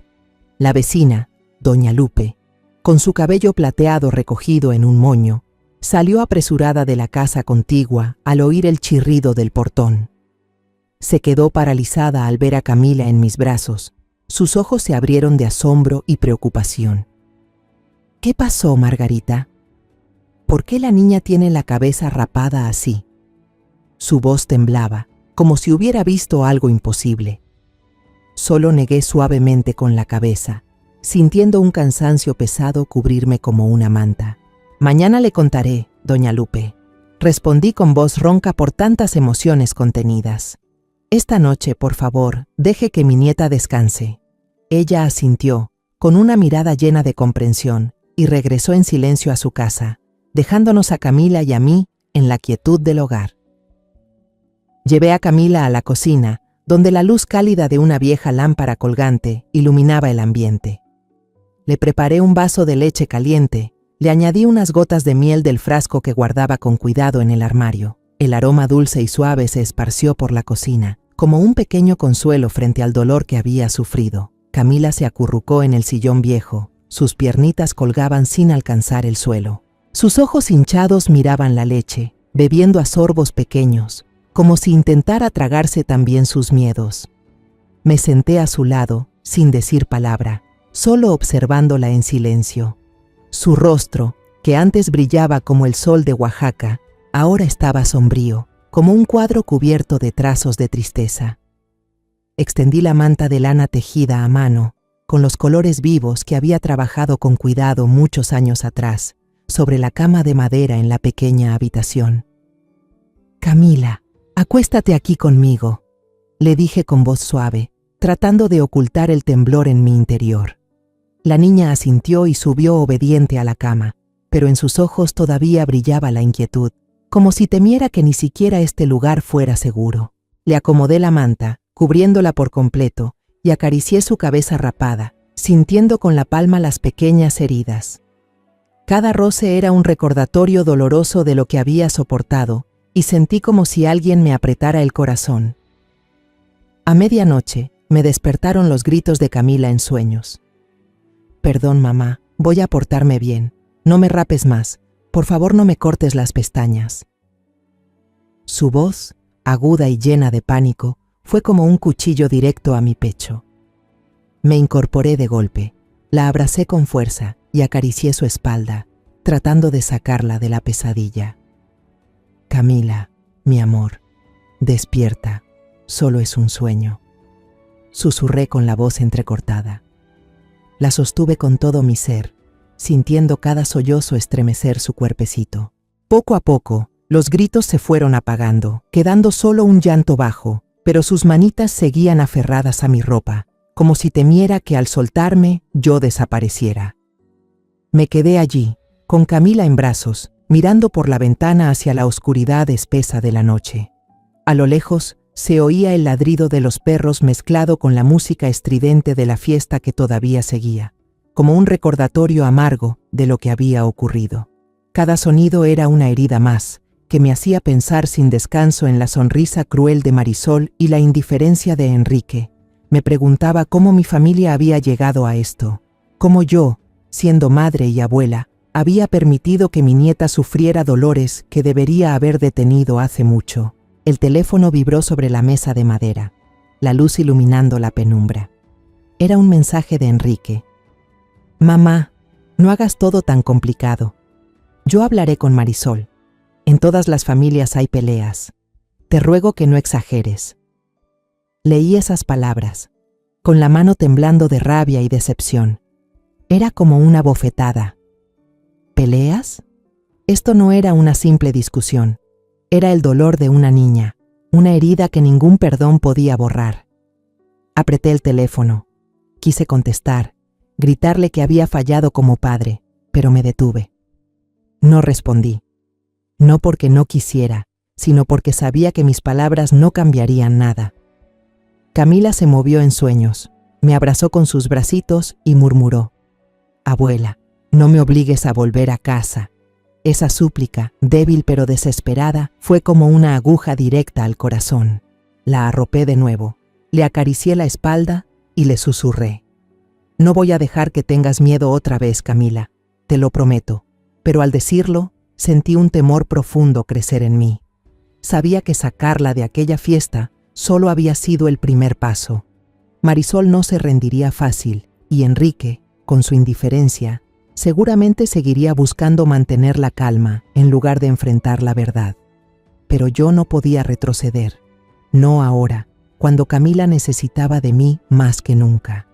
La vecina, doña Lupe, con su cabello plateado recogido en un moño, salió apresurada de la casa contigua al oír el chirrido del portón. Se quedó paralizada al ver a Camila en mis brazos. Sus ojos se abrieron de asombro y preocupación. «¿Qué pasó, Margarita? ¿Por qué la niña tiene la cabeza rapada así?» Su voz temblaba, como si hubiera visto algo imposible. Solo negué suavemente con la cabeza, sintiendo un cansancio pesado cubrirme como una manta. «Mañana le contaré, doña Lupe», respondí con voz ronca por tantas emociones contenidas. «Esta noche, por favor, deje que mi nieta descanse». Ella asintió, con una mirada llena de comprensión, y regresó en silencio a su casa, dejándonos a Camila y a mí en la quietud del hogar. Llevé a Camila a la cocina, donde la luz cálida de una vieja lámpara colgante iluminaba el ambiente. Le preparé un vaso de leche caliente, le añadí unas gotas de miel del frasco que guardaba con cuidado en el armario. El aroma dulce y suave se esparció por la cocina, como un pequeño consuelo frente al dolor que había sufrido. Camila se acurrucó en el sillón viejo, sus piernitas colgaban sin alcanzar el suelo. Sus ojos hinchados miraban la leche, bebiendo a sorbos pequeños, como si intentara tragarse también sus miedos. Me senté a su lado, sin decir palabra, solo observándola en silencio. Su rostro, que antes brillaba como el sol de Oaxaca, ahora estaba sombrío, como un cuadro cubierto de trazos de tristeza. Extendí la manta de lana tejida a mano, con los colores vivos que había trabajado con cuidado muchos años atrás, sobre la cama de madera en la pequeña habitación. «Camila, acuéstate aquí conmigo», le dije con voz suave, tratando de ocultar el temblor en mi interior. La niña asintió y subió obediente a la cama, pero en sus ojos todavía brillaba la inquietud, como si temiera que ni siquiera este lugar fuera seguro. Le acomodé la manta, cubriéndola por completo, y acaricié su cabeza rapada, sintiendo con la palma las pequeñas heridas. Cada roce era un recordatorio doloroso de lo que había soportado, y sentí como si alguien me apretara el corazón. A medianoche, me despertaron los gritos de Camila en sueños. «Perdón, mamá, voy a portarme bien. No me rapes más. Por favor, no me cortes las pestañas». Su voz, aguda y llena de pánico, fue como un cuchillo directo a mi pecho. Me incorporé de golpe, la abracé con fuerza y acaricié su espalda, tratando de sacarla de la pesadilla. Camila, mi amor, despierta, solo es un sueño. Susurré con la voz entrecortada. La sostuve con todo mi ser, sintiendo cada sollozo estremecer su cuerpecito. Poco a poco, los gritos se fueron apagando, quedando solo un llanto bajo, pero sus manitas seguían aferradas a mi ropa, como si temiera que al soltarme yo desapareciera. Me quedé allí, con Camila en brazos, mirando por la ventana hacia la oscuridad espesa de la noche. A lo lejos, se oía el ladrido de los perros mezclado con la música estridente de la fiesta que todavía seguía, como un recordatorio amargo de lo que había ocurrido. Cada sonido era una herida más, que me hacía pensar sin descanso en la sonrisa cruel de Marisol y la indiferencia de Enrique. Me preguntaba cómo mi familia había llegado a esto, cómo yo, siendo madre y abuela, había permitido que mi nieta sufriera dolores que debería haber detenido hace mucho. El teléfono vibró sobre la mesa de madera, la luz iluminando la penumbra. Era un mensaje de Enrique. Mamá, no hagas todo tan complicado. Yo hablaré con Marisol. En todas las familias hay peleas. Te ruego que no exageres. Leí esas palabras, con la mano temblando de rabia y decepción. Era como una bofetada. ¿Peleas? Esto no era una simple discusión. Era el dolor de una niña, una herida que ningún perdón podía borrar. Apreté el teléfono. Quise contestar, gritarle que había fallado como padre, pero me detuve. No respondí. No porque no quisiera, sino porque sabía que mis palabras no cambiarían nada. Camila se movió en sueños, me abrazó con sus bracitos y murmuró: Abuela, no me obligues a volver a casa. Esa súplica, débil pero desesperada, fue como una aguja directa al corazón. La arropé de nuevo, le acaricié la espalda y le susurré: No voy a dejar que tengas miedo otra vez, Camila, te lo prometo. Pero al decirlo, sentí un temor profundo crecer en mí. Sabía que sacarla de aquella fiesta solo había sido el primer paso. Marisol no se rendiría fácil, y Enrique, con su indiferencia, seguramente seguiría buscando mantener la calma en lugar de enfrentar la verdad. Pero yo no podía retroceder. No ahora, cuando Camila necesitaba de mí más que nunca.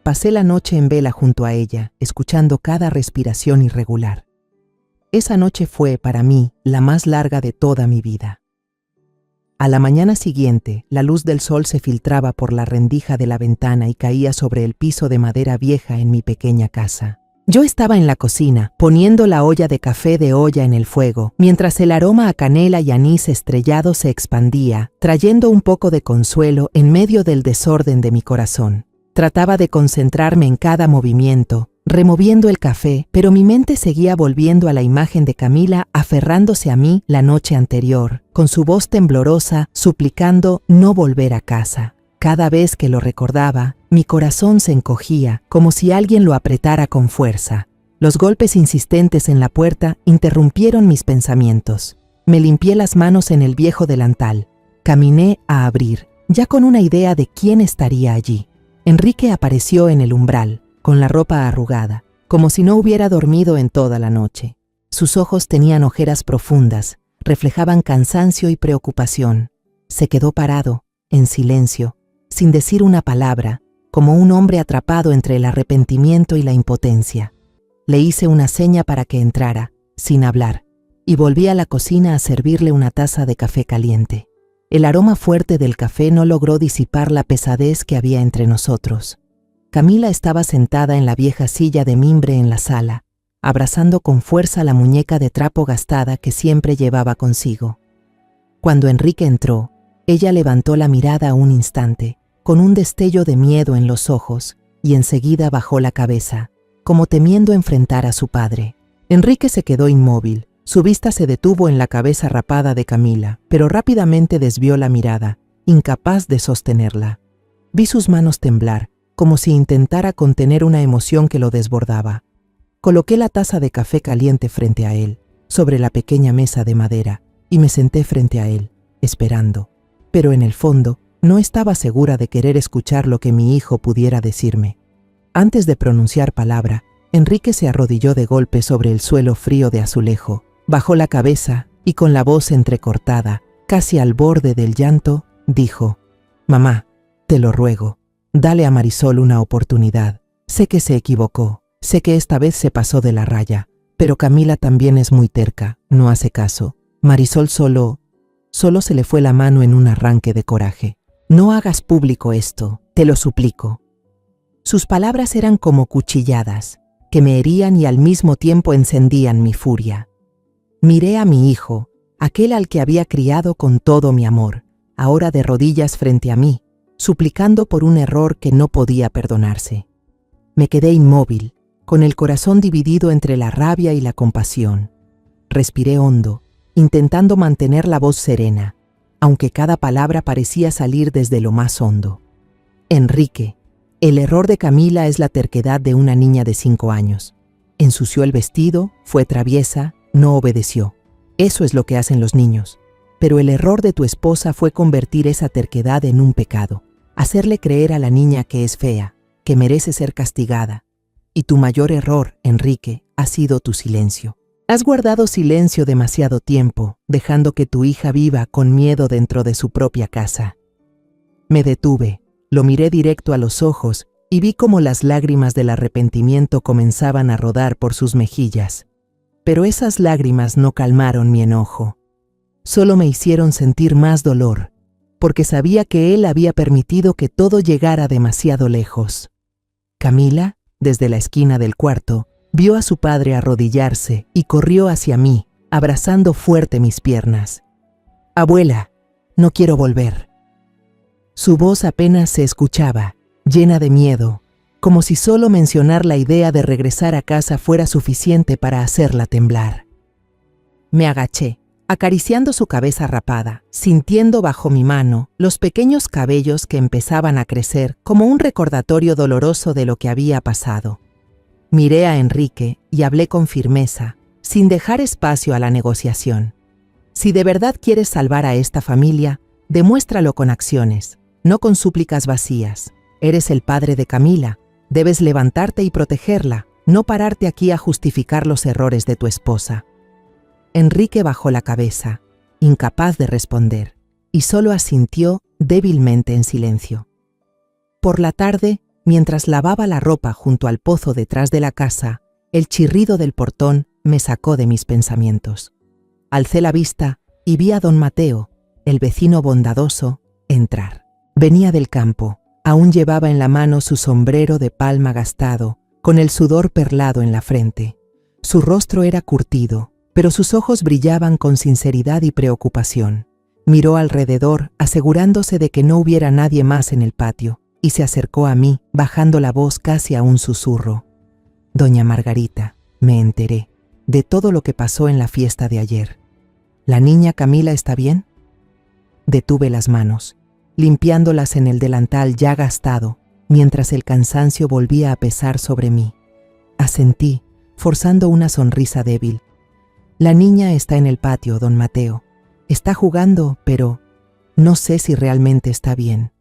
Pasé la noche en vela junto a ella, escuchando cada respiración irregular. Esa noche fue, para mí, la más larga de toda mi vida. A la mañana siguiente, la luz del sol se filtraba por la rendija de la ventana y caía sobre el piso de madera vieja en mi pequeña casa. Yo estaba en la cocina, poniendo la olla de café de olla en el fuego, mientras el aroma a canela y anís estrellado se expandía, trayendo un poco de consuelo en medio del desorden de mi corazón. Trataba de concentrarme en cada movimiento, removiendo el café, pero mi mente seguía volviendo a la imagen de Camila aferrándose a mí la noche anterior, con su voz temblorosa, suplicando no volver a casa. Cada vez que lo recordaba, mi corazón se encogía, como si alguien lo apretara con fuerza. Los golpes insistentes en la puerta interrumpieron mis pensamientos. Me limpié las manos en el viejo delantal. Caminé a abrir, ya con una idea de quién estaría allí. Enrique apareció en el umbral, con la ropa arrugada, como si no hubiera dormido en toda la noche. Sus ojos tenían ojeras profundas, reflejaban cansancio y preocupación. Se quedó parado, en silencio, sin decir una palabra, como un hombre atrapado entre el arrepentimiento y la impotencia. Le hice una seña para que entrara, sin hablar, y volví a la cocina a servirle una taza de café caliente. El aroma fuerte del café no logró disipar la pesadez que había entre nosotros. Camila estaba sentada en la vieja silla de mimbre en la sala, abrazando con fuerza la muñeca de trapo gastada que siempre llevaba consigo. Cuando Enrique entró, ella levantó la mirada un instante, con un destello de miedo en los ojos, y enseguida bajó la cabeza, como temiendo enfrentar a su padre. Enrique se quedó inmóvil. Su vista se detuvo en la cabeza rapada de Camila, pero rápidamente desvió la mirada, incapaz de sostenerla. Vi sus manos temblar, como si intentara contener una emoción que lo desbordaba. Coloqué la taza de café caliente frente a él, sobre la pequeña mesa de madera, y me senté frente a él. esperando. Pero en el fondo, no estaba segura de querer escuchar lo que mi hijo pudiera decirme. Antes de pronunciar palabra, Enrique se arrodilló de golpe sobre el suelo frío de azulejo, bajó la cabeza y con la voz entrecortada, casi al borde del llanto, dijo: «Mamá, te lo ruego, dale a Marisol una oportunidad. Sé que se equivocó, sé que esta vez se pasó de la raya, pero Camila también es muy terca, no hace caso. Marisol solo se le fue la mano en un arranque de coraje. No hagas público esto, te lo suplico». Sus palabras eran como cuchilladas, que me herían y al mismo tiempo encendían mi furia. Miré a mi hijo, aquel al que había criado con todo mi amor, ahora de rodillas frente a mí, suplicando por un error que no podía perdonarse. Me quedé inmóvil, con el corazón dividido entre la rabia y la compasión. Respiré hondo, intentando mantener la voz serena, aunque cada palabra parecía salir desde lo más hondo. Enrique, el error de Camila es la terquedad de una niña de 5 años. Ensució el vestido, fue traviesa, no obedeció. Eso es lo que hacen los niños. Pero el error de tu esposa fue convertir esa terquedad en un pecado, hacerle creer a la niña que es fea, que merece ser castigada. Y tu mayor error, Enrique, ha sido tu silencio. Has guardado silencio demasiado tiempo, dejando que tu hija viva con miedo dentro de su propia casa. Me detuve, lo miré directo a los ojos y vi cómo las lágrimas del arrepentimiento comenzaban a rodar por sus mejillas. Pero esas lágrimas no calmaron mi enojo. Solo me hicieron sentir más dolor, porque sabía que él había permitido que todo llegara demasiado lejos. Camila, desde la esquina del cuarto, vio a su padre arrodillarse y corrió hacia mí, abrazando fuerte mis piernas. «Abuela, no quiero volver». Su voz apenas se escuchaba, llena de miedo, como si solo mencionar la idea de regresar a casa fuera suficiente para hacerla temblar. Me agaché, acariciando su cabeza rapada, sintiendo bajo mi mano los pequeños cabellos que empezaban a crecer como un recordatorio doloroso de lo que había pasado. Miré a Enrique y hablé con firmeza, sin dejar espacio a la negociación. Si de verdad quieres salvar a esta familia, demuéstralo con acciones, no con súplicas vacías. Eres el padre de Camila, debes levantarte y protegerla, no pararte aquí a justificar los errores de tu esposa. Enrique bajó la cabeza, incapaz de responder, y solo asintió débilmente en silencio. Por la tarde, mientras lavaba la ropa junto al pozo detrás de la casa, el chirrido del portón me sacó de mis pensamientos. Alcé la vista y vi a don Mateo, el vecino bondadoso, entrar. Venía del campo, aún llevaba en la mano su sombrero de palma gastado, con el sudor perlado en la frente. Su rostro era curtido, pero sus ojos brillaban con sinceridad y preocupación. Miró alrededor, asegurándose de que no hubiera nadie más en el patio, y se acercó a mí, bajando la voz casi a un susurro. «Doña Margarita, me enteré de todo lo que pasó en la fiesta de ayer. ¿La niña Camila está bien?» Detuve las manos, limpiándolas en el delantal ya gastado, mientras el cansancio volvía a pesar sobre mí. Asentí, forzando una sonrisa débil. «La niña está en el patio, don Mateo. Está jugando, pero no sé si realmente está bien».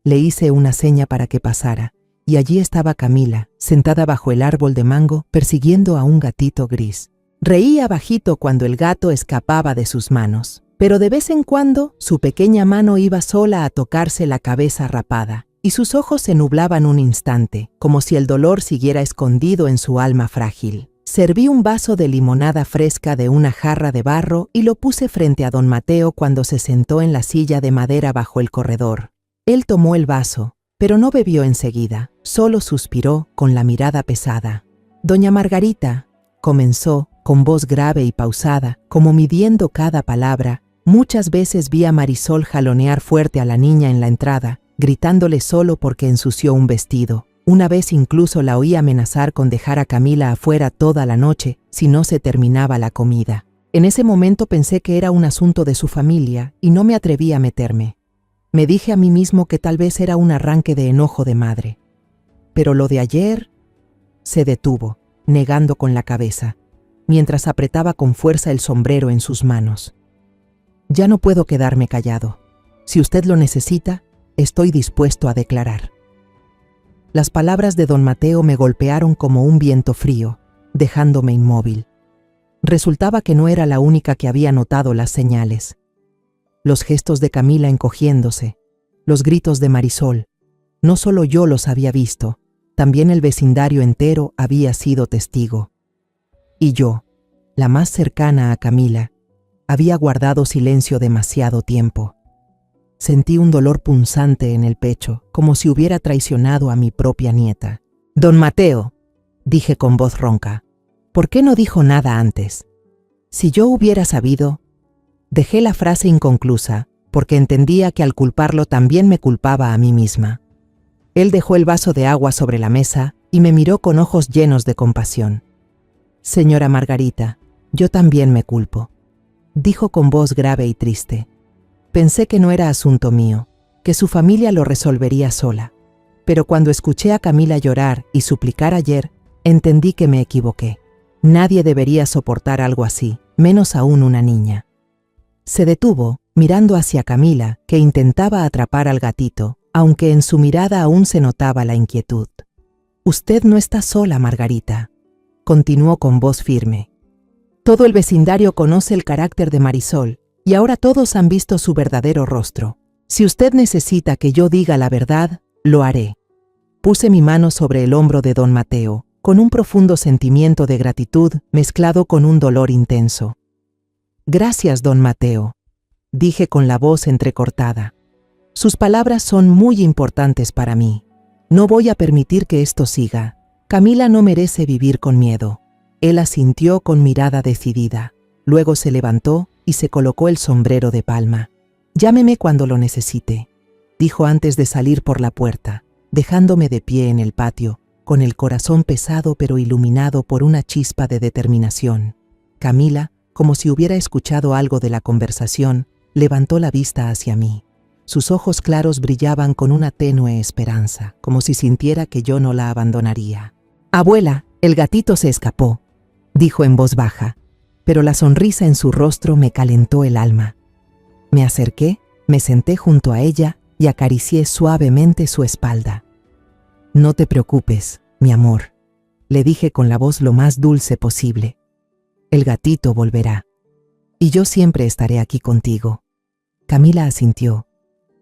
Le hice una seña para que pasara, y allí estaba Camila, sentada bajo el árbol de mango, persiguiendo a un gatito gris. Reía bajito cuando el gato escapaba de sus manos, pero de vez en cuando su pequeña mano iba sola a tocarse la cabeza rapada, y sus ojos se nublaban un instante, como si el dolor siguiera escondido en su alma frágil. Serví un vaso de limonada fresca de una jarra de barro y lo puse frente a don Mateo cuando se sentó en la silla de madera bajo el corredor. Él tomó el vaso, pero no bebió enseguida, solo suspiró con la mirada pesada. «Doña Margarita», comenzó, con voz grave y pausada, como midiendo cada palabra. Muchas veces vi a Marisol jalonear fuerte a la niña en la entrada, gritándole solo porque ensució un vestido. Una vez incluso la oí amenazar con dejar a Camila afuera toda la noche si no se terminaba la comida. En ese momento pensé que era un asunto de su familia y no me atreví a meterme. Me dije a mí mismo que tal vez era un arranque de enojo de madre. Pero lo de ayer... Se detuvo, negando con la cabeza, mientras apretaba con fuerza el sombrero en sus manos. Ya no puedo quedarme callado. Si usted lo necesita, estoy dispuesto a declarar. Las palabras de don Mateo me golpearon como un viento frío, dejándome inmóvil. Resultaba que no era la única que había notado las señales. Los gestos de Camila encogiéndose, los gritos de Marisol, no solo yo los había visto, también el vecindario entero había sido testigo. Y yo, la más cercana a Camila, había guardado silencio demasiado tiempo. Sentí un dolor punzante en el pecho, como si hubiera traicionado a mi propia nieta. «Don Mateo», dije con voz ronca, «¿por qué no dijo nada antes? Si yo hubiera sabido...». Dejé la frase inconclusa, porque entendía que al culparlo también me culpaba a mí misma. Él dejó el vaso de agua sobre la mesa y me miró con ojos llenos de compasión. «Señora Margarita, yo también me culpo», dijo con voz grave y triste. Pensé que no era asunto mío, que su familia lo resolvería sola. Pero cuando escuché a Camila llorar y suplicar ayer, entendí que me equivoqué. Nadie debería soportar algo así, menos aún una niña. Se detuvo, mirando hacia Camila, que intentaba atrapar al gatito, aunque en su mirada aún se notaba la inquietud. «Usted no está sola, Margarita», continuó con voz firme. «Todo el vecindario conoce el carácter de Marisol, y ahora todos han visto su verdadero rostro. Si usted necesita que yo diga la verdad, lo haré». Puse mi mano sobre el hombro de don Mateo, con un profundo sentimiento de gratitud mezclado con un dolor intenso. «Gracias, don Mateo», dije con la voz entrecortada. «Sus palabras son muy importantes para mí. No voy a permitir que esto siga. Camila no merece vivir con miedo». Él asintió con mirada decidida. Luego se levantó y se colocó el sombrero de palma. «Llámeme cuando lo necesite», dijo antes de salir por la puerta, dejándome de pie en el patio, con el corazón pesado pero iluminado por una chispa de determinación. Camila, como si hubiera escuchado algo de la conversación, levantó la vista hacia mí. Sus ojos claros brillaban con una tenue esperanza, como si sintiera que yo no la abandonaría. «Abuela, el gatito se escapó», dijo en voz baja, pero la sonrisa en su rostro me calentó el alma. Me acerqué, me senté junto a ella y acaricié suavemente su espalda. «No te preocupes, mi amor», le dije con la voz lo más dulce posible. «El gatito volverá. Y yo siempre estaré aquí contigo». Camila asintió,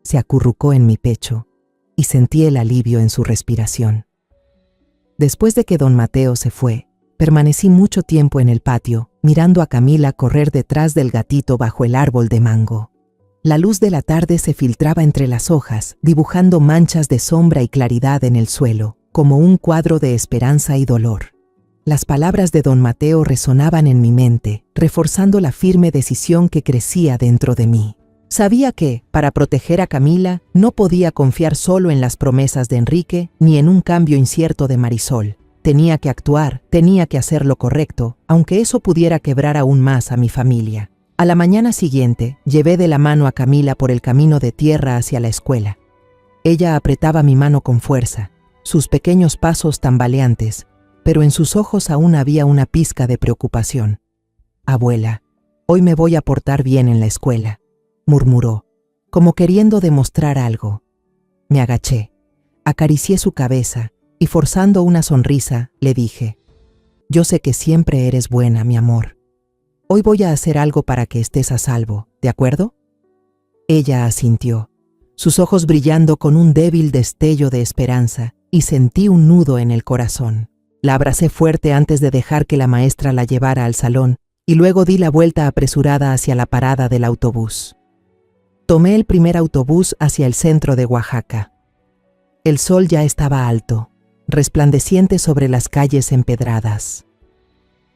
se acurrucó en mi pecho y sentí el alivio en su respiración. Después de que don Mateo se fue, permanecí mucho tiempo en el patio, mirando a Camila correr detrás del gatito bajo el árbol de mango. La luz de la tarde se filtraba entre las hojas, dibujando manchas de sombra y claridad en el suelo, como un cuadro de esperanza y dolor. Las palabras de don Mateo resonaban en mi mente, reforzando la firme decisión que crecía dentro de mí. Sabía que, para proteger a Camila, no podía confiar solo en las promesas de Enrique ni en un cambio incierto de Marisol. Tenía que actuar, tenía que hacer lo correcto, aunque eso pudiera quebrar aún más a mi familia. A la mañana siguiente, llevé de la mano a Camila por el camino de tierra hacia la escuela. Ella apretaba mi mano con fuerza, sus pequeños pasos tambaleantes, pero en sus ojos aún había una pizca de preocupación. «Abuela, hoy me voy a portar bien en la escuela», murmuró, como queriendo demostrar algo. Me agaché, acaricié su cabeza y forzando una sonrisa, le dije: «Yo sé que siempre eres buena, mi amor. Hoy voy a hacer algo para que estés a salvo, ¿de acuerdo?». Ella asintió, sus ojos brillando con un débil destello de esperanza, y sentí un nudo en el corazón. La abracé fuerte antes de dejar que la maestra la llevara al salón, y luego di la vuelta apresurada hacia la parada del autobús. Tomé el primer autobús hacia el centro de Oaxaca. El sol ya estaba alto, resplandeciente sobre las calles empedradas.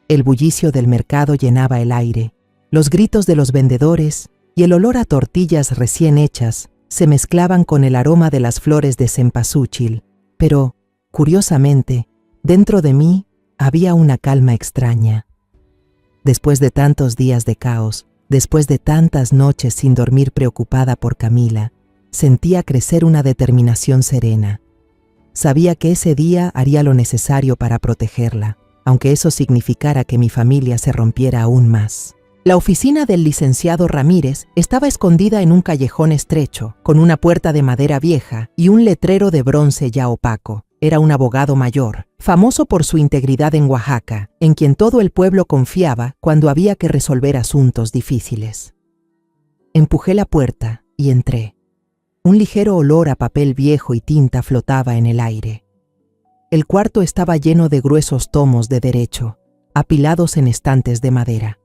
El bullicio del mercado llenaba el aire, los gritos de los vendedores y el olor a tortillas recién hechas se mezclaban con el aroma de las flores de cempasúchil, pero, curiosamente, dentro de mí había una calma extraña. Después de tantos días de caos, después de tantas noches sin dormir preocupada por Camila, sentía crecer una determinación serena. Sabía que ese día haría lo necesario para protegerla, aunque eso significara que mi familia se rompiera aún más. La oficina del licenciado Ramírez estaba escondida en un callejón estrecho, con una puerta de madera vieja y un letrero de bronce ya opaco. Era un abogado mayor, famoso por su integridad en Oaxaca, en quien todo el pueblo confiaba cuando había que resolver asuntos difíciles. Empujé la puerta y entré. Un ligero olor a papel viejo y tinta flotaba en el aire. El cuarto estaba lleno de gruesos tomos de derecho, apilados en estantes de madera.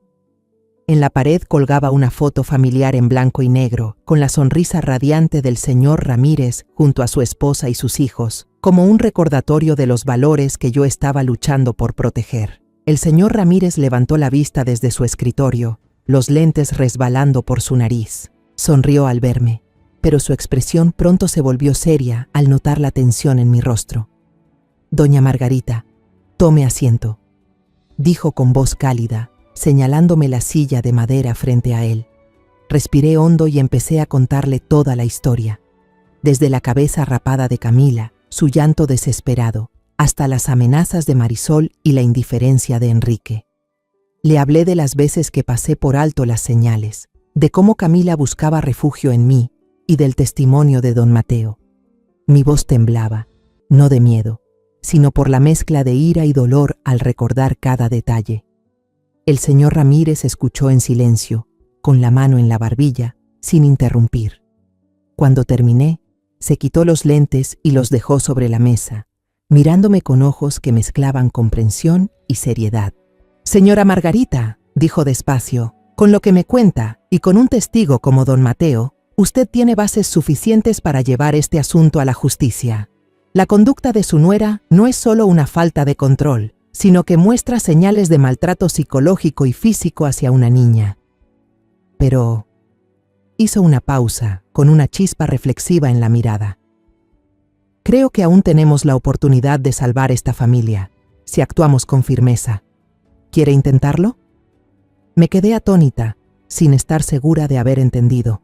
En la pared colgaba una foto familiar en blanco y negro, con la sonrisa radiante del señor Ramírez junto a su esposa y sus hijos, como un recordatorio de los valores que yo estaba luchando por proteger. El señor Ramírez levantó la vista desde su escritorio, los lentes resbalando por su nariz. Sonrió al verme, pero su expresión pronto se volvió seria al notar la tensión en mi rostro. «Doña Margarita, tome asiento», dijo con voz cálida, señalándome la silla de madera frente a él. Respiré hondo y empecé a contarle toda la historia, desde la cabeza rapada de Camila, su llanto desesperado, hasta las amenazas de Marisol y la indiferencia de Enrique. Le hablé de las veces que pasé por alto las señales, de cómo Camila buscaba refugio en mí y del testimonio de don Mateo. Mi voz temblaba, no de miedo, sino por la mezcla de ira y dolor al recordar cada detalle. El señor Ramírez escuchó en silencio, con la mano en la barbilla, sin interrumpir. Cuando terminé, se quitó los lentes y los dejó sobre la mesa, mirándome con ojos que mezclaban comprensión y seriedad. «Señora Margarita», dijo despacio, «con lo que me cuenta y con un testigo como don Mateo, usted tiene bases suficientes para llevar este asunto a la justicia. La conducta de su nuera no es solo una falta de control, sino que muestra señales de maltrato psicológico y físico hacia una niña». Pero hizo una pausa, con una chispa reflexiva en la mirada. «Creo que aún tenemos la oportunidad de salvar esta familia, si actuamos con firmeza. ¿Quiere intentarlo?». Me quedé atónita, sin estar segura de haber entendido.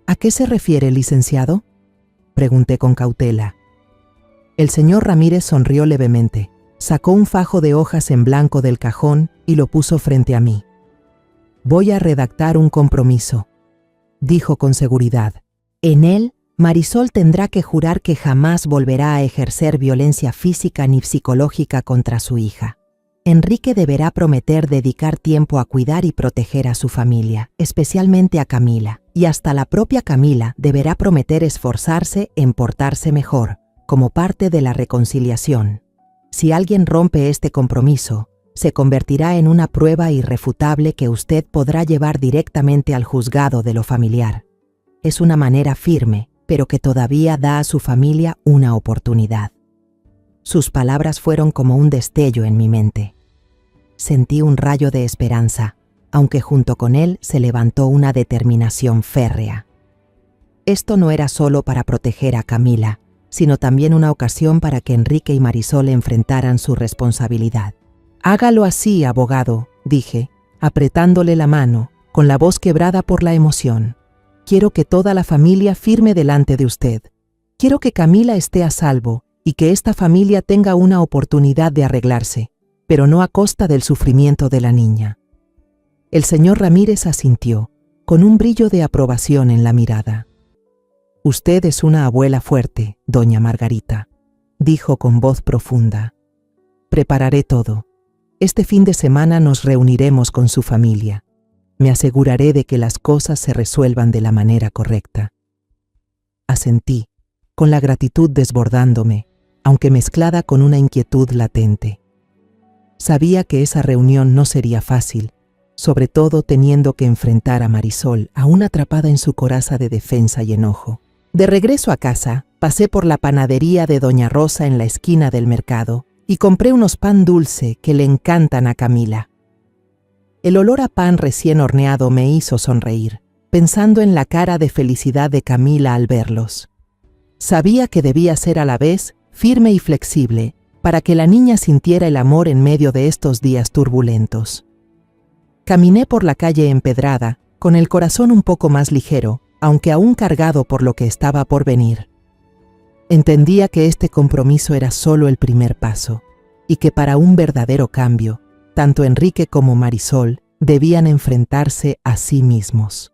«¿A qué se refiere, licenciado?», pregunté con cautela. El señor Ramírez sonrió levemente, sacó un fajo de hojas en blanco del cajón y lo puso frente a mí. «Voy a redactar un compromiso», dijo con seguridad. «En él, Marisol tendrá que jurar que jamás volverá a ejercer violencia física ni psicológica contra su hija. Enrique deberá prometer dedicar tiempo a cuidar y proteger a su familia, especialmente a Camila, y hasta la propia Camila deberá prometer esforzarse en portarse mejor, como parte de la reconciliación. Si alguien rompe este compromiso, se convertirá en una prueba irrefutable que usted podrá llevar directamente al juzgado de lo familiar. Es una manera firme, pero que todavía da a su familia una oportunidad». Sus palabras fueron como un destello en mi mente. Sentí un rayo de esperanza, aunque junto con él se levantó una determinación férrea. Esto no era solo para proteger a Camila, sino también una ocasión para que Enrique y Marisol enfrentaran su responsabilidad. «Hágalo así, abogado», dije, apretándole la mano, con la voz quebrada por la emoción. «Quiero que toda la familia firme delante de usted. Quiero que Camila esté a salvo y que esta familia tenga una oportunidad de arreglarse, pero no a costa del sufrimiento de la niña». El señor Ramírez asintió, con un brillo de aprobación en la mirada. «Usted es una abuela fuerte, doña Margarita», dijo con voz profunda. «Prepararé todo. Este fin de semana nos reuniremos con su familia. Me aseguraré de que las cosas se resuelvan de la manera correcta». Asentí, con la gratitud desbordándome, aunque mezclada con una inquietud latente. Sabía que esa reunión no sería fácil, sobre todo teniendo que enfrentar a Marisol, aún atrapada en su coraza de defensa y enojo. De regreso a casa, pasé por la panadería de doña Rosa en la esquina del mercado y compré unos pan dulce que le encantan a Camila. El olor a pan recién horneado me hizo sonreír, pensando en la cara de felicidad de Camila al verlos. Sabía que debía ser a la vez firme y flexible para que la niña sintiera el amor en medio de estos días turbulentos. Caminé por la calle empedrada, con el corazón un poco más ligero, aunque aún cargado por lo que estaba por venir. Entendía que este compromiso era solo el primer paso, y que para un verdadero cambio, tanto Enrique como Marisol debían enfrentarse a sí mismos.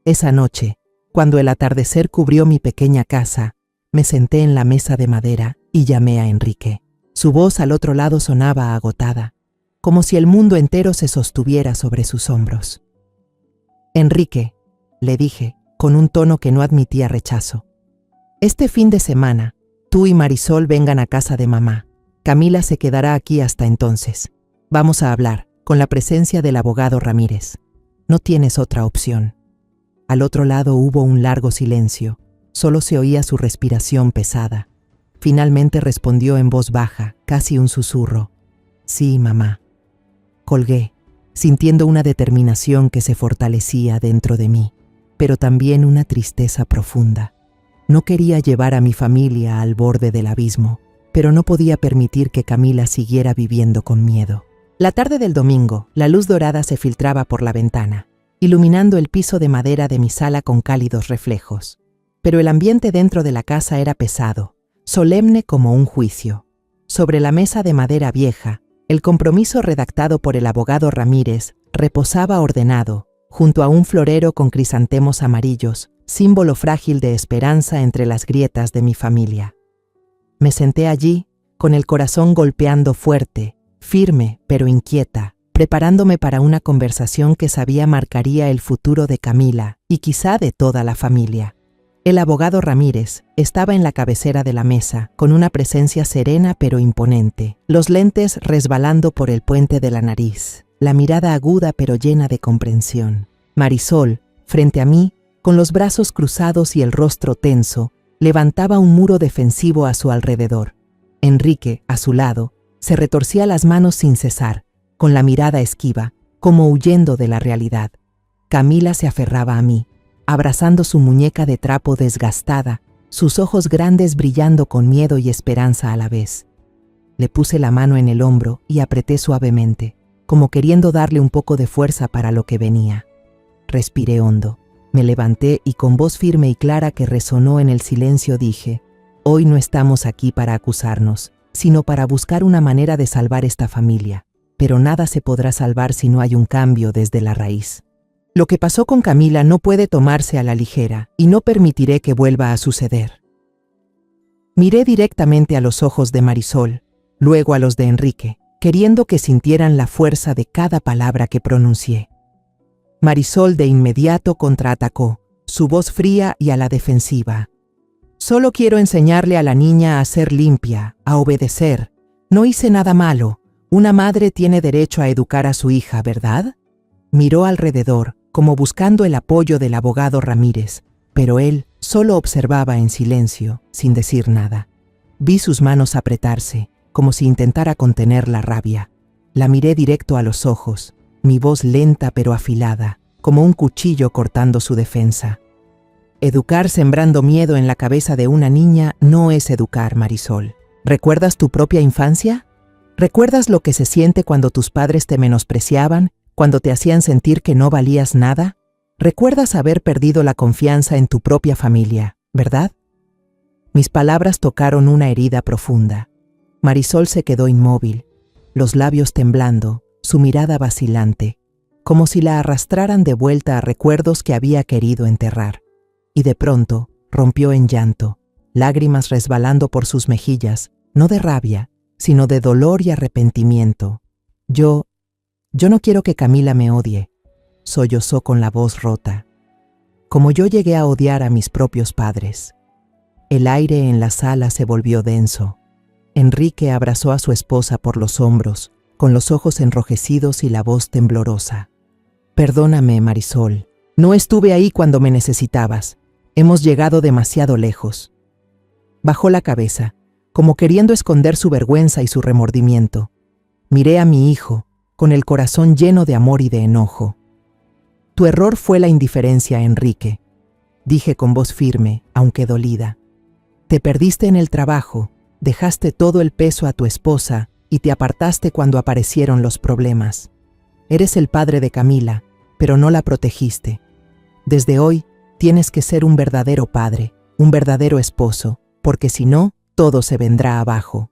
Esa noche, cuando el atardecer cubrió mi pequeña casa, me senté en la mesa de madera y llamé a Enrique. Su voz al otro lado sonaba agotada, como si el mundo entero se sostuviera sobre sus hombros. Enrique, le dije, con un tono que no admitía rechazo. Este fin de semana, tú y Marisol vengan a casa de mamá. Camila se quedará aquí hasta entonces. Vamos a hablar, con la presencia del abogado Ramírez. No tienes otra opción. Al otro lado hubo un largo silencio. Solo se oía su respiración pesada. Finalmente respondió en voz baja, casi un susurro. Sí, mamá. Colgué, sintiendo una determinación que se fortalecía dentro de mí, pero también una tristeza profunda. No quería llevar a mi familia al borde del abismo, pero no podía permitir que Camila siguiera viviendo con miedo. La tarde del domingo, la luz dorada se filtraba por la ventana, iluminando el piso de madera de mi sala con cálidos reflejos. Pero el ambiente dentro de la casa era pesado, solemne como un juicio. Sobre la mesa de madera vieja, el compromiso redactado por el abogado Ramírez reposaba ordenado, junto a un florero con crisantemos amarillos, símbolo frágil de esperanza entre las grietas de mi familia. Me senté allí, con el corazón golpeando fuerte, firme pero inquieta, preparándome para una conversación que sabía marcaría el futuro de Camila y quizá de toda la familia. El abogado Ramírez estaba en la cabecera de la mesa, con una presencia serena pero imponente, los lentes resbalando por el puente de la nariz, la mirada aguda pero llena de comprensión. Marisol, frente a mí, con los brazos cruzados y el rostro tenso, levantaba un muro defensivo a su alrededor. Enrique, a su lado, se retorcía las manos sin cesar, con la mirada esquiva, como huyendo de la realidad. Camila se aferraba a mí, abrazando su muñeca de trapo desgastada, sus ojos grandes brillando con miedo y esperanza a la vez. Le puse la mano en el hombro y apreté suavemente, como queriendo darle un poco de fuerza para lo que venía. Respiré hondo, me levanté y con voz firme y clara que resonó en el silencio dije: hoy no estamos aquí para acusarnos, sino para buscar una manera de salvar esta familia, pero nada se podrá salvar si no hay un cambio desde la raíz. Lo que pasó con Camila no puede tomarse a la ligera y no permitiré que vuelva a suceder. Miré directamente a los ojos de Marisol, luego a los de Enrique, queriendo que sintieran la fuerza de cada palabra que pronuncié. Marisol de inmediato contraatacó, su voz fría y a la defensiva. Solo quiero enseñarle a la niña a ser limpia, a obedecer. No hice nada malo. Una madre tiene derecho a educar a su hija, ¿verdad? Miró alrededor, como buscando el apoyo del abogado Ramírez, pero él solo observaba en silencio, sin decir nada. Vi sus manos apretarse, como si intentara contener la rabia. La miré directo a los ojos, mi voz lenta pero afilada, como un cuchillo cortando su defensa. Educar sembrando miedo en la cabeza de una niña no es educar, Marisol. ¿Recuerdas tu propia infancia? ¿Recuerdas lo que se siente cuando tus padres te menospreciaban, cuando te hacían sentir que no valías nada? ¿Recuerdas haber perdido la confianza en tu propia familia, verdad? Mis palabras tocaron una herida profunda. Marisol se quedó inmóvil, los labios temblando, su mirada vacilante, como si la arrastraran de vuelta a recuerdos que había querido enterrar. Y de pronto rompió en llanto, lágrimas resbalando por sus mejillas, no de rabia, sino de dolor y arrepentimiento. Yo no quiero que Camila me odie, sollozó con la voz rota. Como yo llegué a odiar a mis propios padres. El aire en la sala se volvió denso. Enrique abrazó a su esposa por los hombros, con los ojos enrojecidos y la voz temblorosa. Perdóname, Marisol. No estuve ahí cuando me necesitabas. Hemos llegado demasiado lejos. Bajó la cabeza, como queriendo esconder su vergüenza y su remordimiento. Miré a mi hijo, con el corazón lleno de amor y de enojo. Tu error fue la indiferencia, Enrique, dije con voz firme, aunque dolida. Te perdiste en el trabajo, dejaste todo el peso a tu esposa y te apartaste cuando aparecieron los problemas. Eres el padre de Camila, pero no la protegiste. Desde hoy, tienes que ser un verdadero padre, un verdadero esposo, porque si no, todo se vendrá abajo.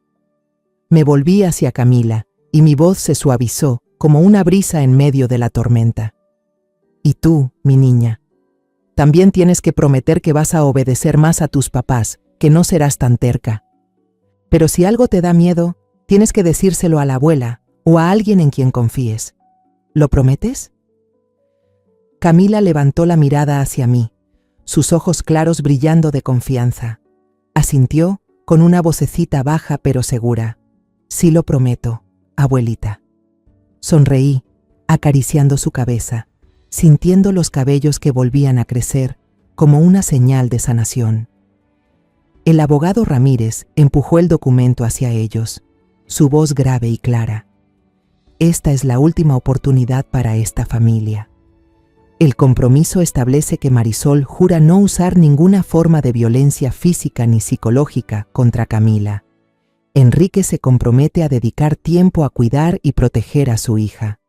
Me volví hacia Camila, y mi voz se suavizó, como una brisa en medio de la tormenta. Y tú, mi niña, también tienes que prometer que vas a obedecer más a tus papás, que no serás tan terca. Pero si algo te da miedo, tienes que decírselo a la abuela o a alguien en quien confíes. ¿Lo prometes? Camila levantó la mirada hacia mí, sus ojos claros brillando de confianza. Asintió con una vocecita baja pero segura. Sí lo prometo, abuelita. Sonreí, acariciando su cabeza, sintiendo los cabellos que volvían a crecer como una señal de sanación. El abogado Ramírez empujó el documento hacia ellos, su voz grave y clara. Esta es la última oportunidad para esta familia. El compromiso establece que Marisol jura no usar ninguna forma de violencia física ni psicológica contra Camila. Enrique se compromete a dedicar tiempo a cuidar y proteger a su hija.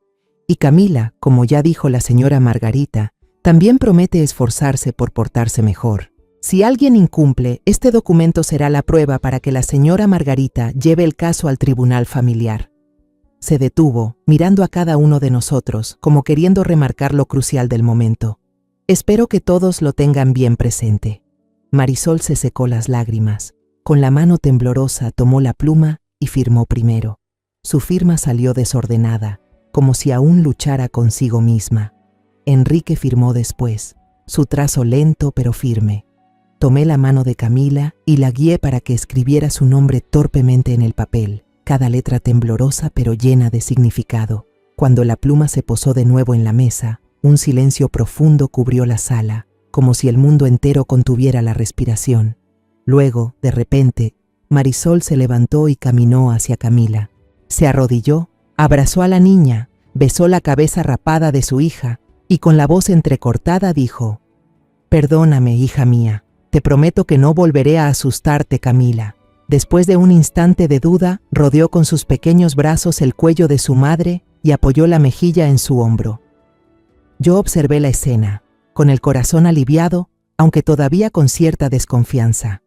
Y Camila, como ya dijo la señora Margarita, también promete esforzarse por portarse mejor. Si alguien incumple, este documento será la prueba para que la señora Margarita lleve el caso al tribunal familiar. Se detuvo, mirando a cada uno de nosotros, como queriendo remarcar lo crucial del momento. Espero que todos lo tengan bien presente. Marisol se secó las lágrimas. Con la mano temblorosa tomó la pluma y firmó primero. Su firma salió desordenada, como si aún luchara consigo misma. Enrique firmó después, su trazo lento pero firme. Tomé la mano de Camila y la guié para que escribiera su nombre torpemente en el papel, cada letra temblorosa pero llena de significado. Cuando la pluma se posó de nuevo en la mesa, un silencio profundo cubrió la sala, como si el mundo entero contuviera la respiración. Luego, de repente, Marisol se levantó y caminó hacia Camila. Se arrodilló, abrazó a la niña, besó la cabeza rapada de su hija y con la voz entrecortada dijo: «Perdóname, hija mía, te prometo que no volveré a asustarte, Camila». Después de un instante de duda, rodeó con sus pequeños brazos el cuello de su madre y apoyó la mejilla en su hombro. Yo observé la escena, con el corazón aliviado, aunque todavía con cierta desconfianza.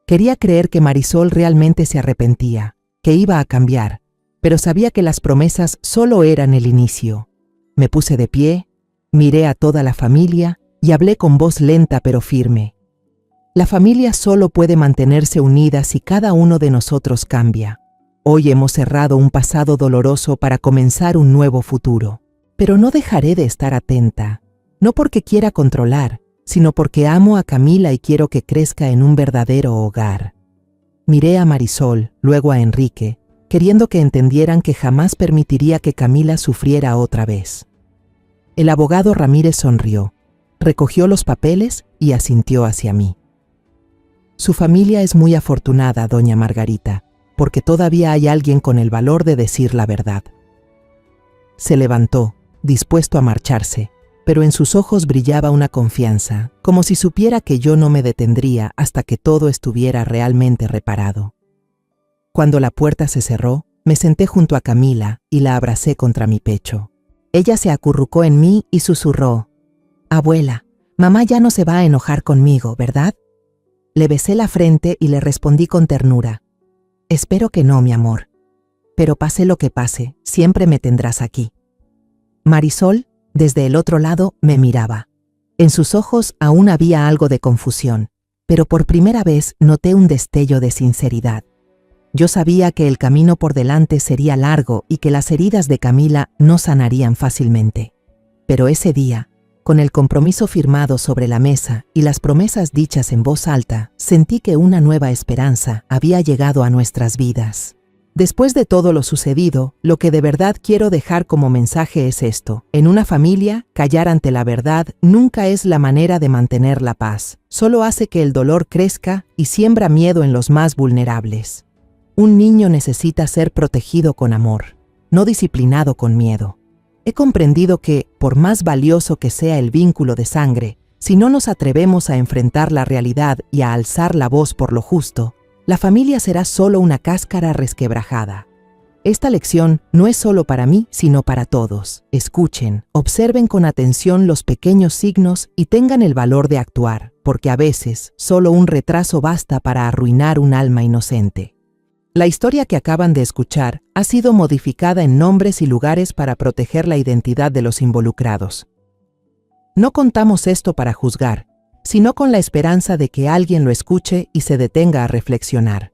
Quería creer que Marisol realmente se arrepentía, que iba a cambiar, pero sabía que las promesas solo eran el inicio. Me puse de pie, miré a toda la familia y hablé con voz lenta pero firme. La familia solo puede mantenerse unida si cada uno de nosotros cambia. Hoy hemos cerrado un pasado doloroso para comenzar un nuevo futuro. Pero no dejaré de estar atenta, no porque quiera controlar, sino porque amo a Camila y quiero que crezca en un verdadero hogar. Miré a Marisol, luego a Enrique, queriendo que entendieran que jamás permitiría que Camila sufriera otra vez. El abogado Ramírez sonrió, recogió los papeles y asintió hacia mí. Su familia es muy afortunada, doña Margarita, porque todavía hay alguien con el valor de decir la verdad. Se levantó, dispuesto a marcharse, pero en sus ojos brillaba una confianza, como si supiera que yo no me detendría hasta que todo estuviera realmente reparado. Cuando la puerta se cerró, me senté junto a Camila y la abracé contra mi pecho. Ella se acurrucó en mí y susurró: «Abuela, mamá ya no se va a enojar conmigo, ¿verdad?». Le besé la frente y le respondí con ternura: «Espero que no, mi amor. Pero pase lo que pase, siempre me tendrás aquí». Marisol, desde el otro lado, me miraba. En sus ojos aún había algo de confusión, pero por primera vez noté un destello de sinceridad. Yo sabía que el camino por delante sería largo y que las heridas de Camila no sanarían fácilmente. Pero ese día, con el compromiso firmado sobre la mesa y las promesas dichas en voz alta, sentí que una nueva esperanza había llegado a nuestras vidas. Después de todo lo sucedido, lo que de verdad quiero dejar como mensaje es esto: en una familia, callar ante la verdad nunca es la manera de mantener la paz. Solo hace que el dolor crezca y siembra miedo en los más vulnerables. Un niño necesita ser protegido con amor, no disciplinado con miedo. He comprendido que, por más valioso que sea el vínculo de sangre, si no nos atrevemos a enfrentar la realidad y a alzar la voz por lo justo, la familia será solo una cáscara resquebrajada. Esta lección no es solo para mí, sino para todos. Escuchen, observen con atención los pequeños signos y tengan el valor de actuar, porque a veces solo un retraso basta para arruinar un alma inocente. La historia que acaban de escuchar ha sido modificada en nombres y lugares para proteger la identidad de los involucrados. No contamos esto para juzgar, sino con la esperanza de que alguien lo escuche y se detenga a reflexionar.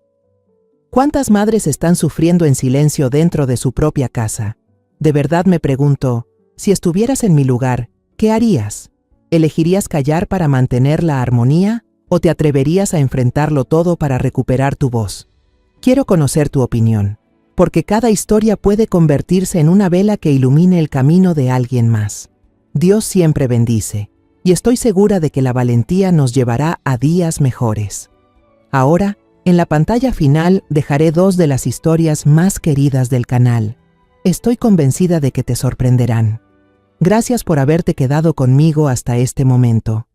¿Cuántas madres están sufriendo en silencio dentro de su propia casa? De verdad me pregunto, si estuvieras en mi lugar, ¿qué harías? ¿Elegirías callar para mantener la armonía o te atreverías a enfrentarlo todo para recuperar tu voz? Quiero conocer tu opinión, porque cada historia puede convertirse en una vela que ilumine el camino de alguien más. Dios siempre bendice, y estoy segura de que la valentía nos llevará a días mejores. Ahora, en la pantalla final dejaré 2 de las historias más queridas del canal. Estoy convencida de que te sorprenderán. Gracias por haberte quedado conmigo hasta este momento.